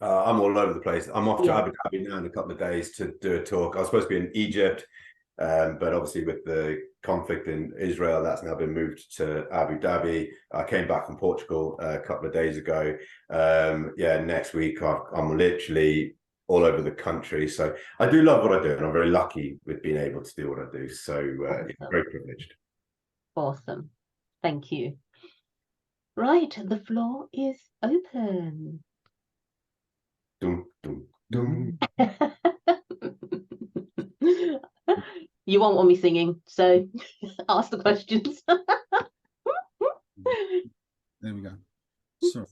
I'm all over the place. I'm off to Abu Dhabi now in a couple of days to do a talk. I was supposed to be in Egypt, but obviously with the conflict in Israel, that's now been moved to Abu Dhabi. I came back from Portugal a couple of days ago. Next week I'm literally all over the country. So I do love what I do, and I'm very lucky with being able to do what I do. So awesome. Very privileged. Awesome. Thank you. Right, the floor is open. Dum, dum, dum. You won't want me singing, so ask the questions. There we go. Sorry.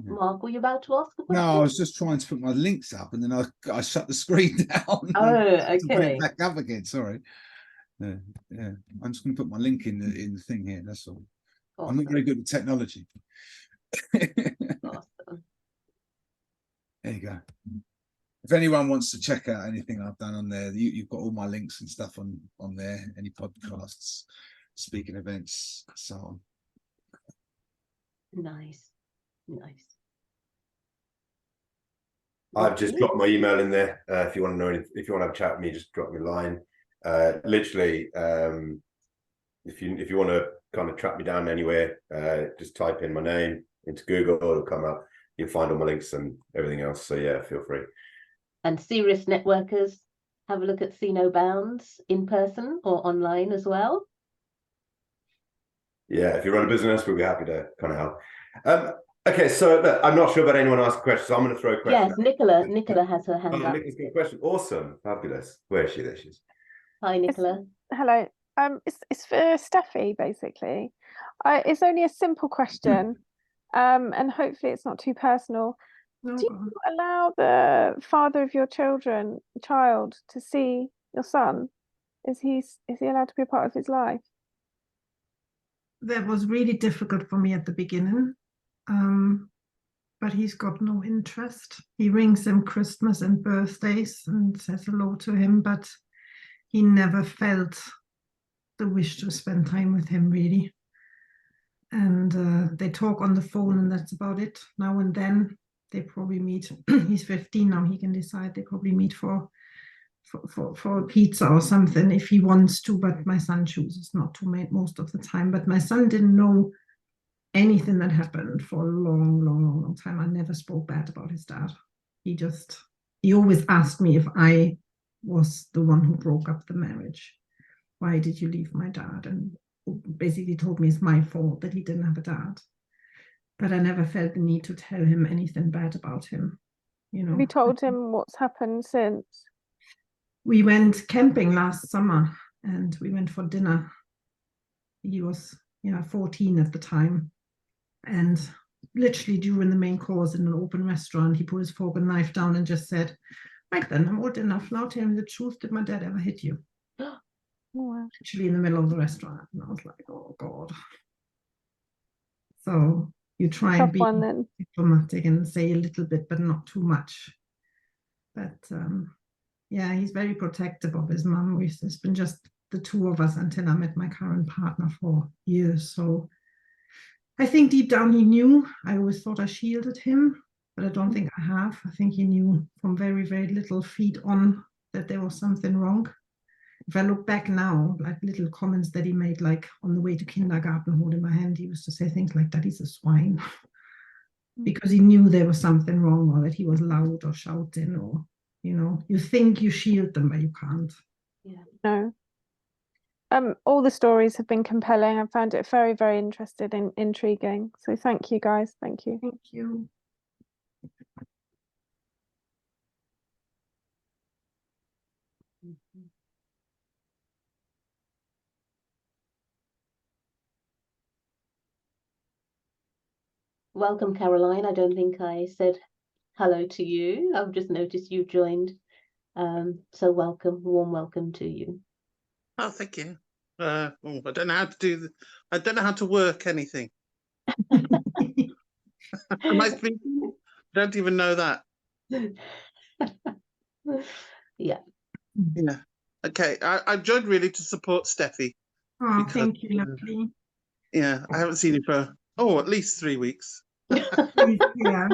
Mark, were you about to ask a question? No, I was just trying to put my links up, and then I shut the screen down. Oh, okay. To put it back up again. Sorry. Yeah, I'm just going to put my link in the thing here. That's all. Awesome. I'm not very good with technology. Awesome. There you go. If anyone wants to check out anything I've done on there, you've got all my links and stuff on there. Any podcasts, speaking events, so on. Nice. Nice. I've just dropped my email in there. If you want to know anything, if you want to have a chat with me, just drop me a line. Literally, if you want to kind of track me down anywhere, just type in my name into Google, it'll come up. You'll find all my links and everything else. So yeah, feel free. And serious networkers, have a look at See No Bounds in person or online as well. Yeah, if you run a business, we'll be happy to kind of help. Okay, so look, I'm not sure about anyone asking questions, so I'm going to throw a question. Yes, Nicola has her hand up. Nicola's got a question. Awesome, fabulous. Where is she? There she is. Hi, Nicola. Hello. It's for Steffi, basically. It's only a simple question, and hopefully it's not too personal. Oh, Do God. you allow the father of your child to see your son? Is he allowed to be a part of his life? That was really difficult for me at the beginning. But he's got no interest. He rings him Christmas and birthdays and says hello to him, but he never felt the wish to spend time with him, really. And they talk on the phone, and that's about it. Now and then they probably meet. He's 15 now. He can decide. They probably meet for pizza or something if he wants to, but my son chooses not to most of the time. But my son didn't know anything that happened for a long time. I never spoke bad about his dad. He always asked me if I was the one who broke up the marriage. Why did you leave my dad? And basically told me it's my fault that he didn't have a dad. But I never felt the need to tell him anything bad about him. Have you told him what's happened since? We went camping last summer and we went for dinner. He was 14 at the time. And literally during the main course in an open restaurant, he put his fork and knife down and just said, right then, I'm old enough now, tell me the truth, did my dad ever hit you? Oh, wow. Literally in the middle of the restaurant. And I was like, oh God. So you try and Tough be one then. diplomatic and say a little bit, but not too much. But yeah, he's very protective of his mum. It's been just the two of us until I met my current partner for years. So I think deep down he knew. I always thought I shielded him, but I don't think I have. I think he knew from very, very little feet on that there was something wrong. If I look back now, like little comments that he made, like on the way to kindergarten, holding my hand, he used to say things like, "Daddy's a swine," because he knew there was something wrong, or that he was loud or shouting, or you think you shield them, but you can't. Yeah. No. All the stories have been compelling. I found it very, very interesting and intriguing. So thank you, guys. Thank you. Thank you. Welcome, Caroline. I don't think I said hello to you. I've just noticed you joined. So welcome, warm welcome to you. Oh, thank you. I don't know how to do. I don't know how to work anything. Am I speaking? Don't even know that. Yeah. Yeah. Okay. I joined really to support Steffi. Oh, Because, thank you, lovely. Yeah, I haven't seen you for at least 3 weeks. Yeah.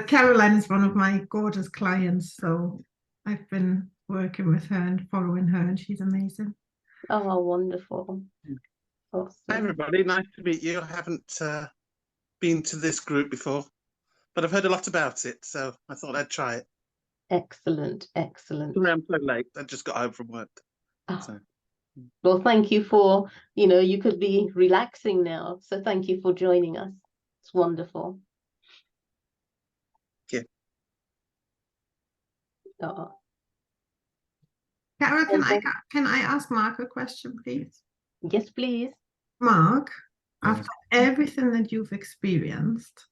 Caroline is one of my gorgeous clients, so I've been working with her and following her, and she's amazing. Oh, wonderful. Hi, Awesome. everybody. Nice to meet you. I haven't been to this group before, but I've heard a lot about it, so I thought I'd try it. Excellent, excellent. Sorry I'm so late. I just got home from work. Oh, So. well, thank you for, you could be relaxing now. So thank you for joining us. It's wonderful. Yeah. Oh. Carol, can I ask Mark a question, please? Yes, please. Mark, after everything that you've experienced,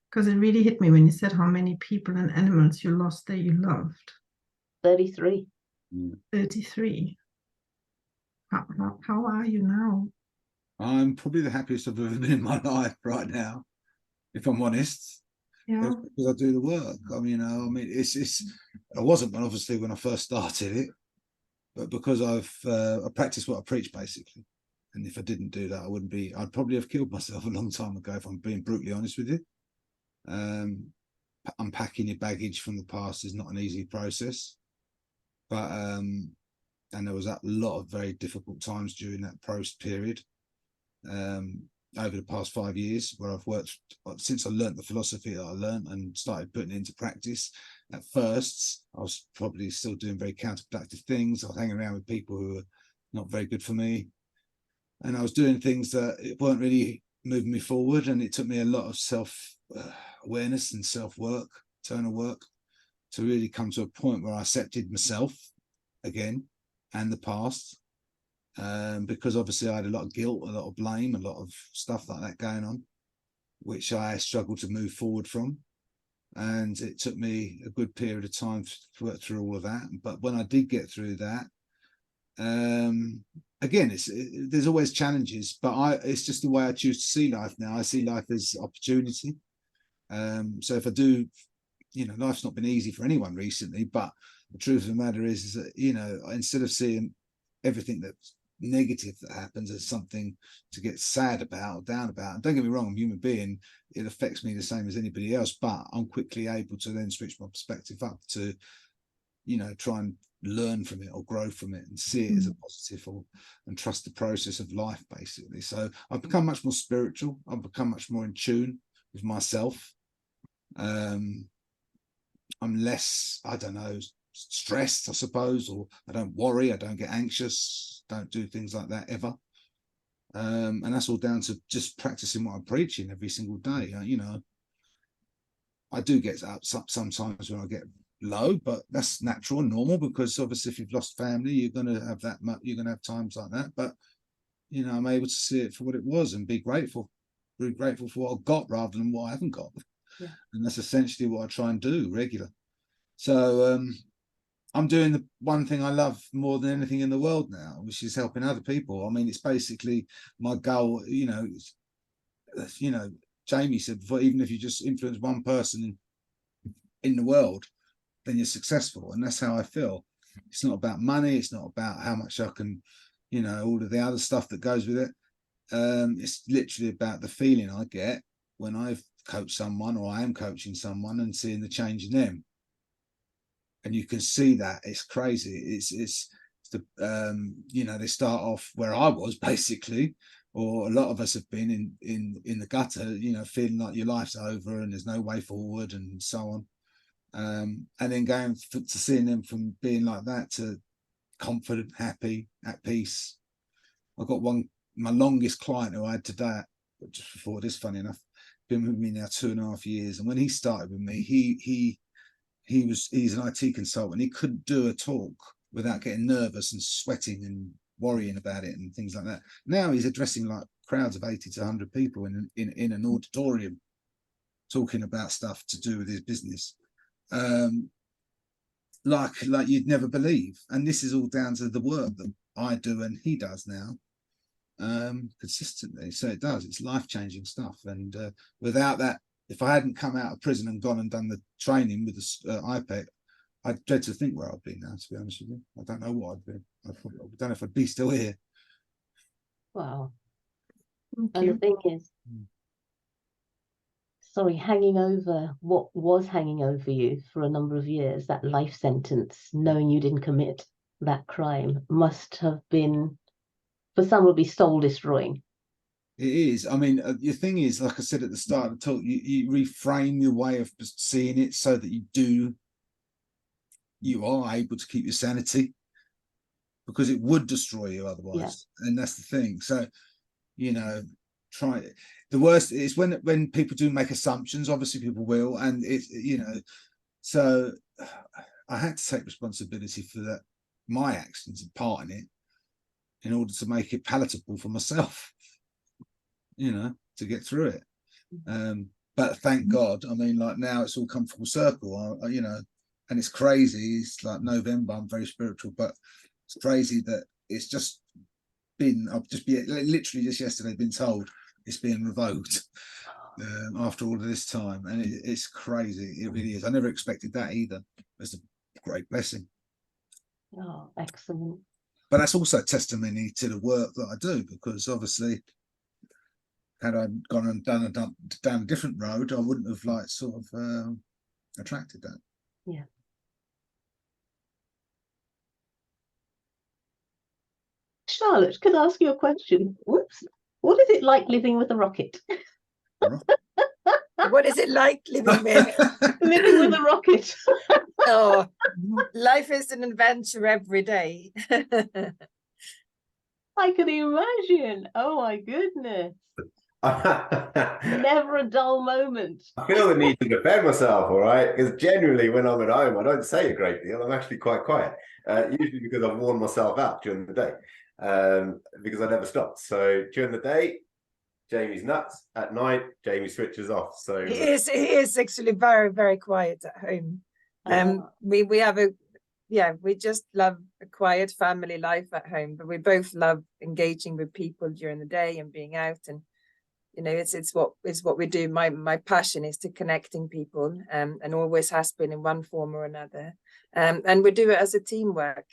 because it really hit me when you said how many people and animals you lost that you loved. 33. 33. How are you now? I'm probably the happiest I've ever been in my life right now, if I'm honest. Yeah. Because I do the work. I mean, I wasn't obviously when I first started it, but because I practice what I preach basically. And if I didn't do that, I'd probably have killed myself a long time ago, if I'm being brutally honest with you. Unpacking your baggage from the past is not an easy process, but and there was a lot of very difficult times during that post period over the past 5 years, where I've worked since I learned the philosophy that I learned and started putting it into practice. At first, I was probably still doing very counterproductive things. I was hanging around with people who were not very good for me, and I was doing things that weren't really moving me forward. And it took me a lot of self-awareness and self-work, internal work, to really come to a point where I accepted myself again and the past, because obviously I had a lot of guilt, a lot of blame, a lot of stuff like that going on, which I struggled to move forward from. and it took me a good period of time to work through all of that. But when I did get through that, again, there's always challenges, but it's just the way I choose to see life now. I see life as opportunity. So if I do, life's not been easy for anyone recently, but the truth of the matter is that, instead of seeing everything that's negative that happens as something to get sad about or down about, and don't get me wrong, I'm a human being, it affects me the same as anybody else, but I'm quickly able to then switch my perspective up to, try and learn from it or grow from it and see it as a positive, and trust the process of life, basically. So I've become much more spiritual. I've become much more in tune with myself. I'm less, I don't know, stressed, I suppose, or I don't worry, I don't get anxious, don't do things like that ever. And that's all down to just practicing what I'm preaching every single day. I do get up sometimes when I get low, but that's natural and normal, because obviously if you've lost family, you're going to have times like that. But I'm able to see it for what it was and be grateful for what I've got rather than what I haven't got. Yeah. And that's essentially what I try and do regular. So I'm doing the one thing I love more than anything in the world now, which is helping other people. I mean, it's basically my goal. Jamie said before, even if you just influence one person in the world, then you're successful. And that's how I feel. It's not about money. It's not about how much I can, all of the other stuff that goes with it. It's literally about the feeling I get when I've coached someone, or I am coaching someone, and seeing the change in them. And you can see that. It's crazy. It's the they start off where I was, basically, or a lot of us have been in the gutter, feeling like your life's over and there's no way forward and so on. And then going to seeing them from being like that to confident, happy, at peace. I've got my longest client who I had today, just before this, funny enough, been with me now 2.5 years. And when he started with me, he's an IT consultant. He couldn't do a talk without getting nervous and sweating and worrying about it and things like that. Now he's addressing like crowds of 80 to 100 people in an auditorium, talking about stuff to do with his business, like you'd never believe. And this is all down to the work that I do and he does now, consistently. So it's life-changing stuff. And without that, if I hadn't come out of prison and gone and done the training with the IPEC, I'd dread to think where I'd be now, to be honest with you. I don't know what I'd be. I don't know if I'd be still here. Wow. Thank And the you. thing is, hanging over what was hanging over you for a number of years, that life sentence, knowing you didn't commit that crime, must have been, for some, would be soul destroying. It is. I mean, the thing is, like I said at the start of the talk, you reframe your way of seeing it so that you are able to keep your sanity, because it would destroy you otherwise. Yeah. And that's the thing. So, try it. The worst is when people do make assumptions. Obviously people will, and it's so I had to take responsibility for that, my actions and part in it, in order to make it palatable for myself, to get through it. But thank God, I mean, like now it's all come full circle, and it's crazy. It's like November, I'm very spiritual, but it's crazy that it's just been, literally just yesterday been told it's being revoked after all of this time. And it's crazy. It really is. I never expected that either. It's a great blessing. Oh, excellent. But that's also testimony to the work that I do, because obviously had I gone and done a different road, I wouldn't have attracted that. Yeah. Charlotte, can I ask you a question? Whoops. What is it like living with a rocket? What is it like living with? Living with a rocket. Oh, life is an adventure every day. I can imagine. Oh my goodness. Never a dull moment. I feel the need to defend myself, all right? Because genuinely, when I'm at home, I don't say a great deal. I'm actually quite quiet, usually because I've worn myself out during the day, because I never stop. So during the day, Jamie's nuts. At night, Jamie switches off. So He is actually very, very quiet at home. We have we just love a quiet family life at home, but we both love engaging with people during the day and being out, and you know, it's what we do. My passion is to connecting people, and always has been in one form or another. And we do it as a teamwork.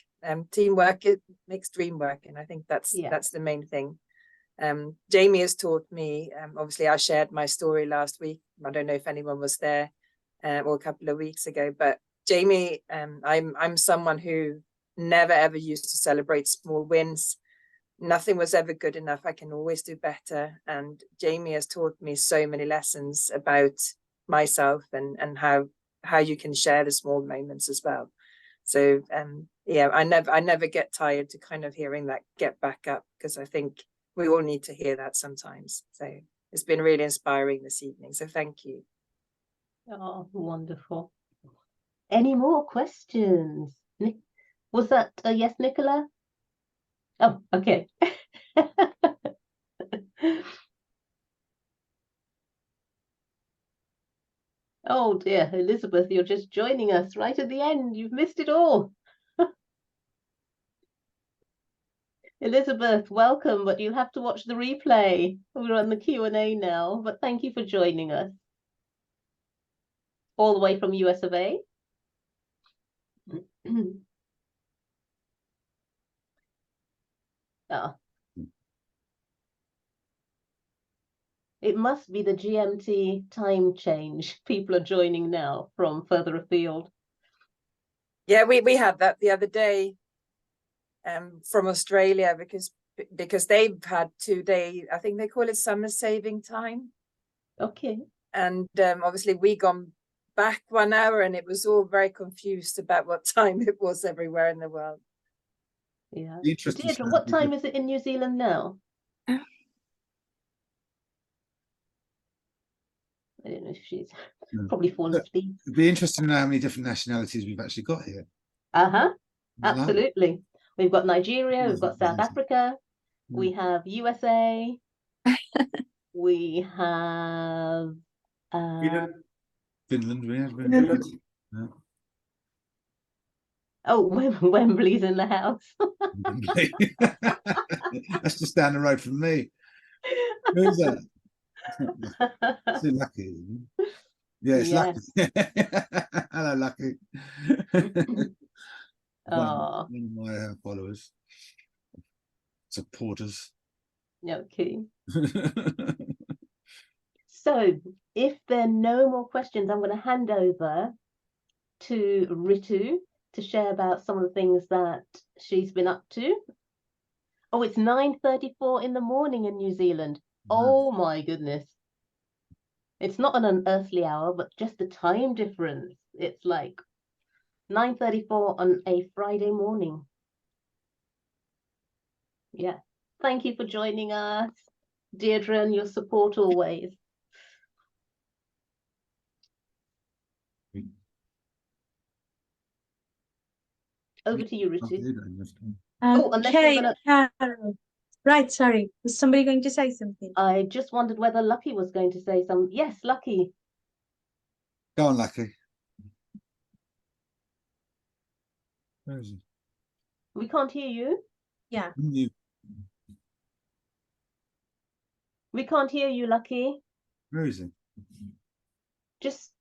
Teamwork, it makes dream work, and I think that's the main thing. Jamie has taught me, obviously I shared my story last week. I don't know if anyone was there or a couple of weeks ago, but Jamie, I'm someone who never ever used to celebrate small wins. Nothing was ever good enough. I can always do better. And Jamie has taught me so many lessons about myself and how you can share the small moments as well. So I never get tired to kind of hearing that get back up, because I think we all need to hear that sometimes. So it's been really inspiring this evening. So thank you. Oh, wonderful. Any more questions? Was that a yes, Nicola? Oh, okay. Oh dear, Elizabeth, you're just joining us right at the end. You've missed it all. Elizabeth, welcome, but you'll have to watch the replay. We're on the Q&A now, but thank you for joining us. All the way from US of A. Ah. It must be the GMT time change. People are joining now from further afield. Yeah, we had that the other day from Australia, because they've had 2 days, I think they call it summer saving time. Okay. And obviously we gone back 1 hour, and it was all very confused about what time it was everywhere in the world. Yeah. Interesting. Deirdre, what time is it in New Zealand now? I don't know if she's probably fallen asleep. It'd be interesting to know how many different nationalities we've actually got here. Absolutely. We've got Nigeria, we've got South Africa, we have USA, we have Finland. We have Finland. Yeah. Oh, Wembley's in the house. That's just down the road from me. Who's that? It's Lucky. Yeah, it's Lucky. Hello, Lucky. One of my followers, supporters. Okay. So, if there are no more questions, I'm going to hand over to Ritu to share about some of the things that she's been up to. Oh, it's 9:34 in the morning in New Zealand. Oh my goodness. It's not an unearthly hour, but just the time difference. It's like 9:34 on a Friday morning. Yeah. Thank you for joining us, Deirdre, and your support always. Over to you, Ritu. Okay, Carol. Right, sorry. Was somebody going to say something? I just wondered whether Lucky was going to say something. Yes, Lucky. Go on, Lucky. Where is he? We can't hear you. Yeah. We can't hear you, Lucky. Where is he? Just...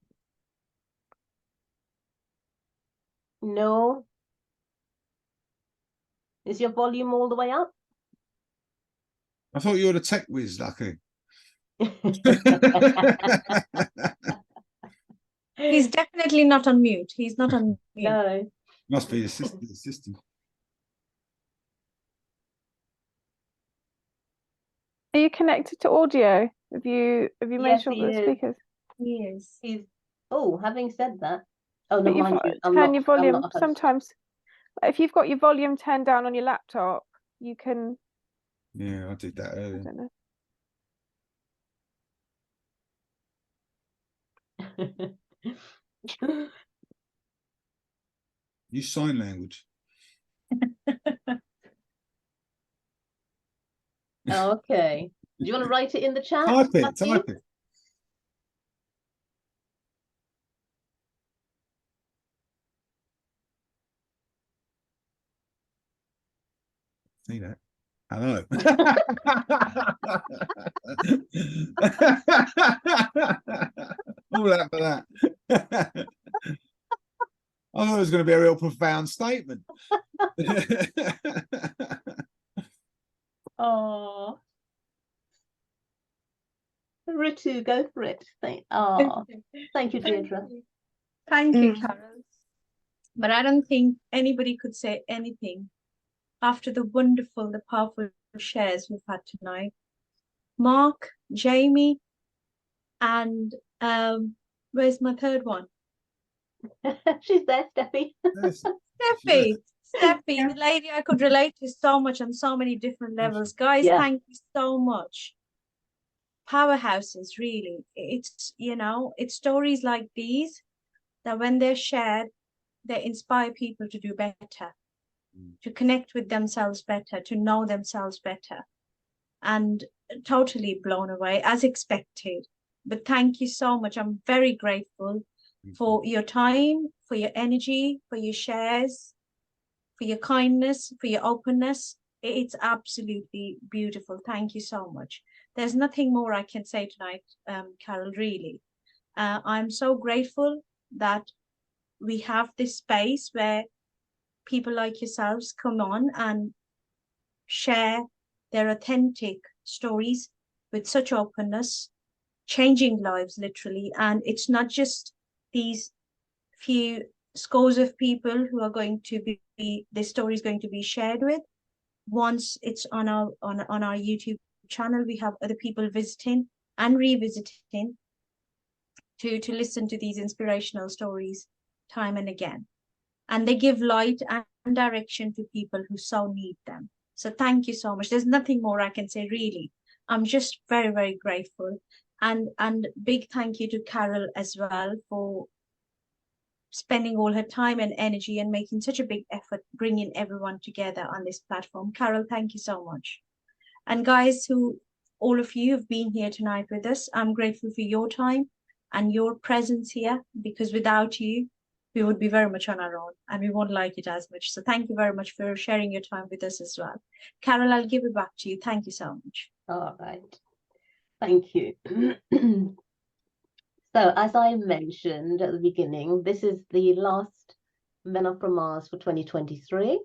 No. Is your volume all the way up? I thought you were the tech whiz, Lucky. He's definitely not on mute. He's not on mute. No. Must be the system. Are you connected to audio? Have you made sure that the speakers? He is. He's... Oh, having said that. Oh no, But mind you, turn your volume. I'm not a host. Sometimes, if you've got your volume turned down on your laptop, you can. Yeah, I did that earlier. I don't know. Use sign language. Okay. Do you want to write it in the chat? Type it, Matthew? type it. See that? Hello. All that for that. I thought it was going to be a real profound statement. Oh, Ritu, go for it. Thank you, Deirdre. Thank you, Carol. But I don't think anybody could say anything after the wonderful, the powerful shares we've had tonight. Mark, Jamie, and where's my third one? She's there, Steffi. Steffi, the lady I could relate to so much on so many different levels. Guys, Yeah. thank you so much. Powerhouses, really. It's, you know, it's stories like these that when they're shared, they inspire people to do better, to connect with themselves better, to know themselves better. And totally blown away, as expected. But thank you so much. I'm very grateful for your time, for your energy, for your shares, for your kindness, for your openness. It's absolutely beautiful. Thank you so much. There's nothing more I can say tonight, Carol, really. I'm so grateful that we have this space where people like yourselves come on and share their authentic stories with such openness, changing lives literally. And it's not just these few scores of people who are going to be, this story is going to be shared with. Once it's on our YouTube channel, we have other people visiting and revisiting to listen to these inspirational stories time and again. And they give light and direction to people who so need them. So thank you so much. There's nothing more I can say, really. I'm just very, very grateful. And big thank you to Carol as well for spending all her time and energy and making such a big effort, bringing everyone together on this platform. Carol, thank you so much. And guys, all of you have been here tonight with us, I'm grateful for your time and your presence here, because without you, we would be very much on our own and we won't like it as much. So thank you very much for sharing your time with us as well. Carol, I'll give it back to you. Thank you so much. All right. Thank you. So as I mentioned at the beginning, this is the last Men Are From Mars for 2023.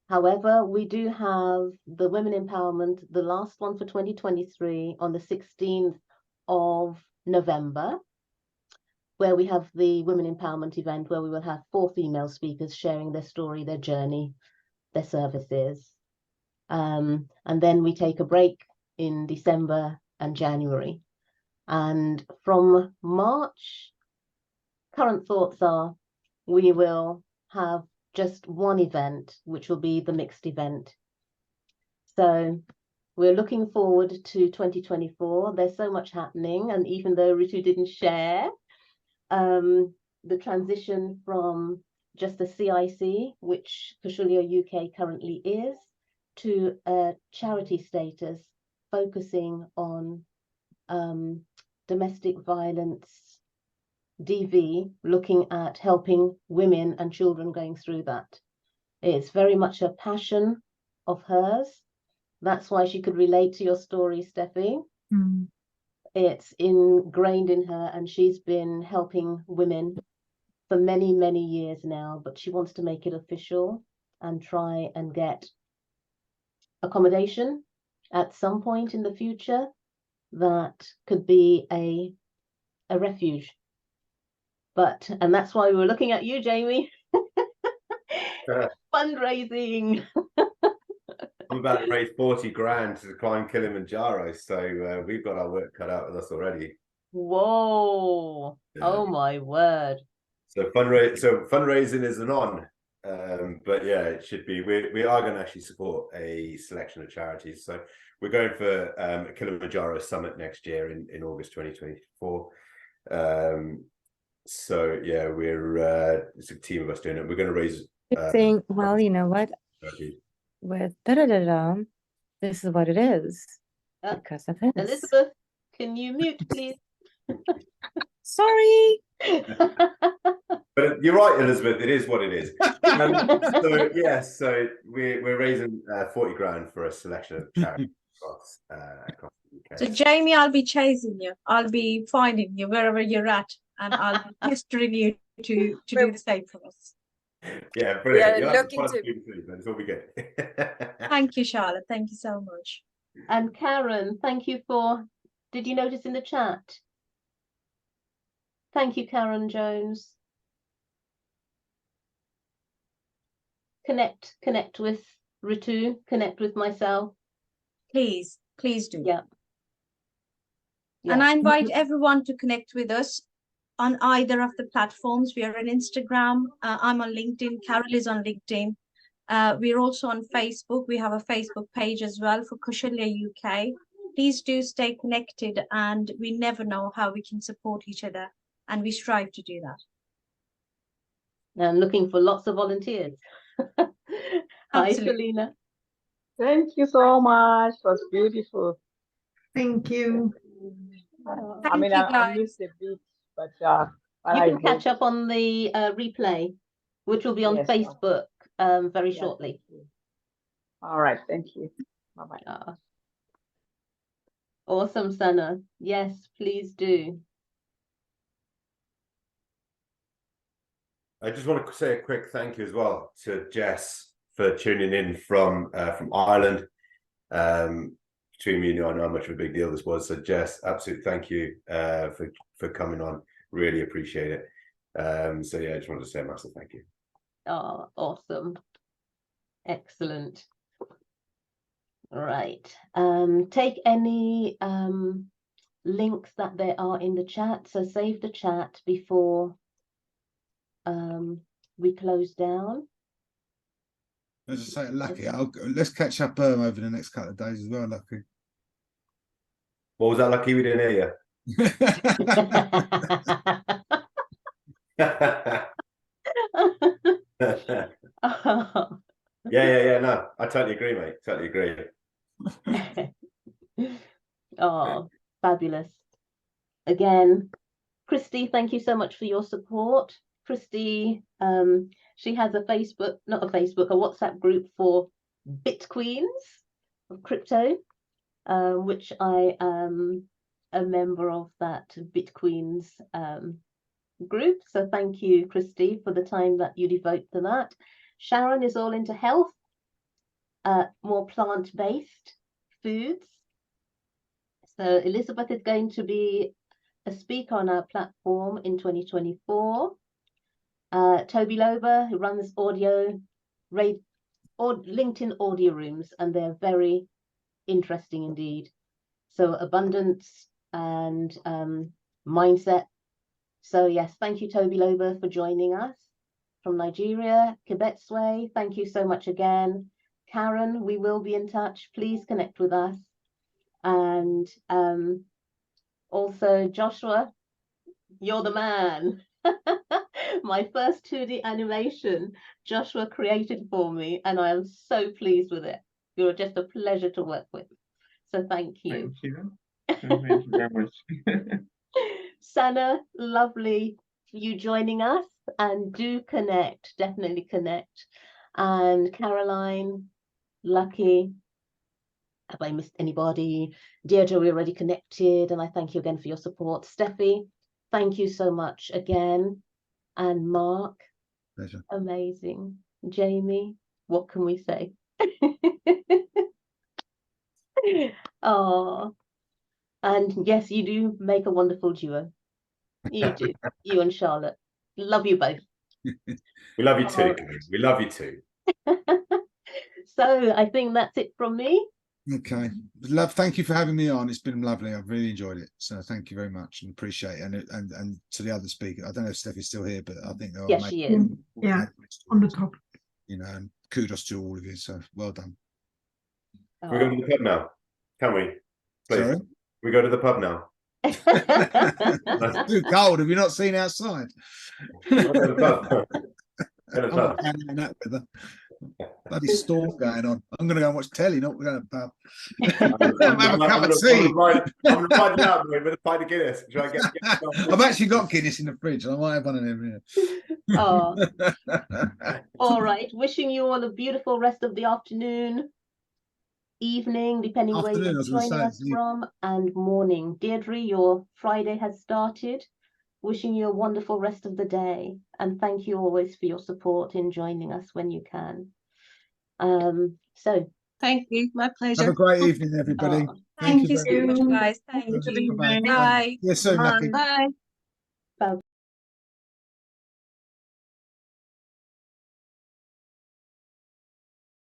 However, we do have the Women Empowerment, the last one for 2023 on the 16th of November, where we have the Women Empowerment event where we will have 4 female speakers sharing their story, their journey, their services. And then we take a break in December and January. And from March, current thoughts are we will have just one event, which will be the mixed event. So we're looking forward to 2024. There's so much happening. And even though Ritu didn't share, the transition from just the CIC, which Kushulia UK currently is, to a charity status focusing on domestic violence, DV, looking at helping women and children going through that. It's very much a passion of hers. That's why she could relate to your story, Steffi. It's ingrained in her, and she's been helping women for many, many years now, but she wants to make it official and try and get accommodation at some point in the future that could be a refuge. And that's why we were looking at you, Jamie. Fundraising. I'm about to raise 40 grand to climb Kilimanjaro, so we've got our work cut out with us already. Whoa! Yeah. Oh my word! So fundraising isn't on, but yeah, it should be. We are going to actually support a selection of charities. So we're going for a Kilimanjaro summit next year in August 2024. So yeah, it's a team of us doing it. We're going to raise. Saying, well, you know what? With this is what it is. because of this. Elizabeth, can you mute, please? Sorry. But you're right, Elizabeth. It is what it is. So yes, so we're raising 40 grand for a selection of charities across the UK. So Jamie, I'll be chasing you. I'll be finding you wherever you're at, and I'll be pestering you to do the same for us. Yeah, brilliant. Yeah, looking to. It's all be good. Thank you, Charlotte. Thank you so much. And Karen, thank you for. Did you notice in the chat? Thank you, Karen Jones. Connect with Ritu, connect with myself. Please do. Yeah. And I invite everyone to connect with us on either of the platforms. We are on Instagram. I'm on LinkedIn. Carol is on LinkedIn. We're also on Facebook. We have a Facebook page as well for Kushalya UK. Please do stay connected, and we never know how we can support each other, and we strive to do that. And looking for lots of volunteers. Hi, Selena. Thank you so much. It was beautiful. Thank you. I mean, I missed a bit, but you can catch up on the replay, which will be on Facebook very shortly. All right. Thank you. Bye-bye. Awesome, Sana. Yes, please do. I just want to say a quick thank you as well to Jess for tuning in from Ireland. Between me and you, I know how much of a big deal this was. So Jess, absolute thank you for coming on. Really appreciate it. So yeah, I just wanted to say a massive thank you. Oh, awesome. Excellent. Right. Take any links that there are in the chat. So save the chat before we close down. As I say, Lucky, let's catch up over the next couple of days as well, Lucky. What was that, Lucky? We didn't hear you. Yeah. No, I totally agree, mate. Totally agree. Oh, fabulous. Again, Christy, thank you so much for your support. Christy, she has a WhatsApp group for Bitqueens of crypto, which I am a member of that Bitqueens group. So thank you, Christy, for the time that you devote to that. Sharon is all into health, more plant-based foods. So Elizabeth is going to be a speaker on our platform in 2024. Toby Lober, who runs LinkedIn audio rooms, and they're very interesting indeed. So abundance and mindset. So yes, thank you, Toby Lober, for joining us from Nigeria. Kibetswe, thank you so much again. Karen, we will be in touch. Please connect with us. And also Joshua, you're the man. My first 2D animation Joshua created for me, and I am so pleased with it. You're just a pleasure to work with. So thank you. Thank you. Thank you very much. Sana, lovely you joining us, and do connect, definitely connect. And Caroline, Lucky, have I missed anybody? Deirdre, we already connected, and I thank you again for your support. Steffi, thank you so much again. And Mark, pleasure. Amazing. Jamie, what can we say? Oh, and yes, you do make a wonderful duo. You do. You and Charlotte. Love you both. We love you too. We love you too. So I think that's it from me. Okay, thank you for having me on. It's been lovely. I've really enjoyed it. So thank you very much and appreciate it. And to the other speaker, I don't know if Steffi's still here, but I think yes, she is. Yeah, on the top. You know, and kudos to all of you. So well done. We're going to the pub now, can we? Please. Sorry? We go to the pub now. It's too cold. Have you not seen outside? Go to the pub. Go to the pub. In that weather. Bloody storm going on. I'm going to go and watch telly, not going to pub. I'm Have a cup of going tea. to ride it out with a pint of Guinness. Try and get I've actually got Guinness in the fridge. I might have one of them here. Oh. All right. Wishing you all a beautiful rest of the afternoon, evening, depending where Afternoon, I you're was gonna joining say, us from, and morning. Deirdre, your Friday has started. Wishing you a wonderful rest of the day, and thank you always for your support in joining us when you can. So Thank you. My Have a pleasure. great evening, everybody. Oh, Thank you very so much, much. guys. Thank Good you. evening. Bye. See you soon, Lucky. Bye. bye.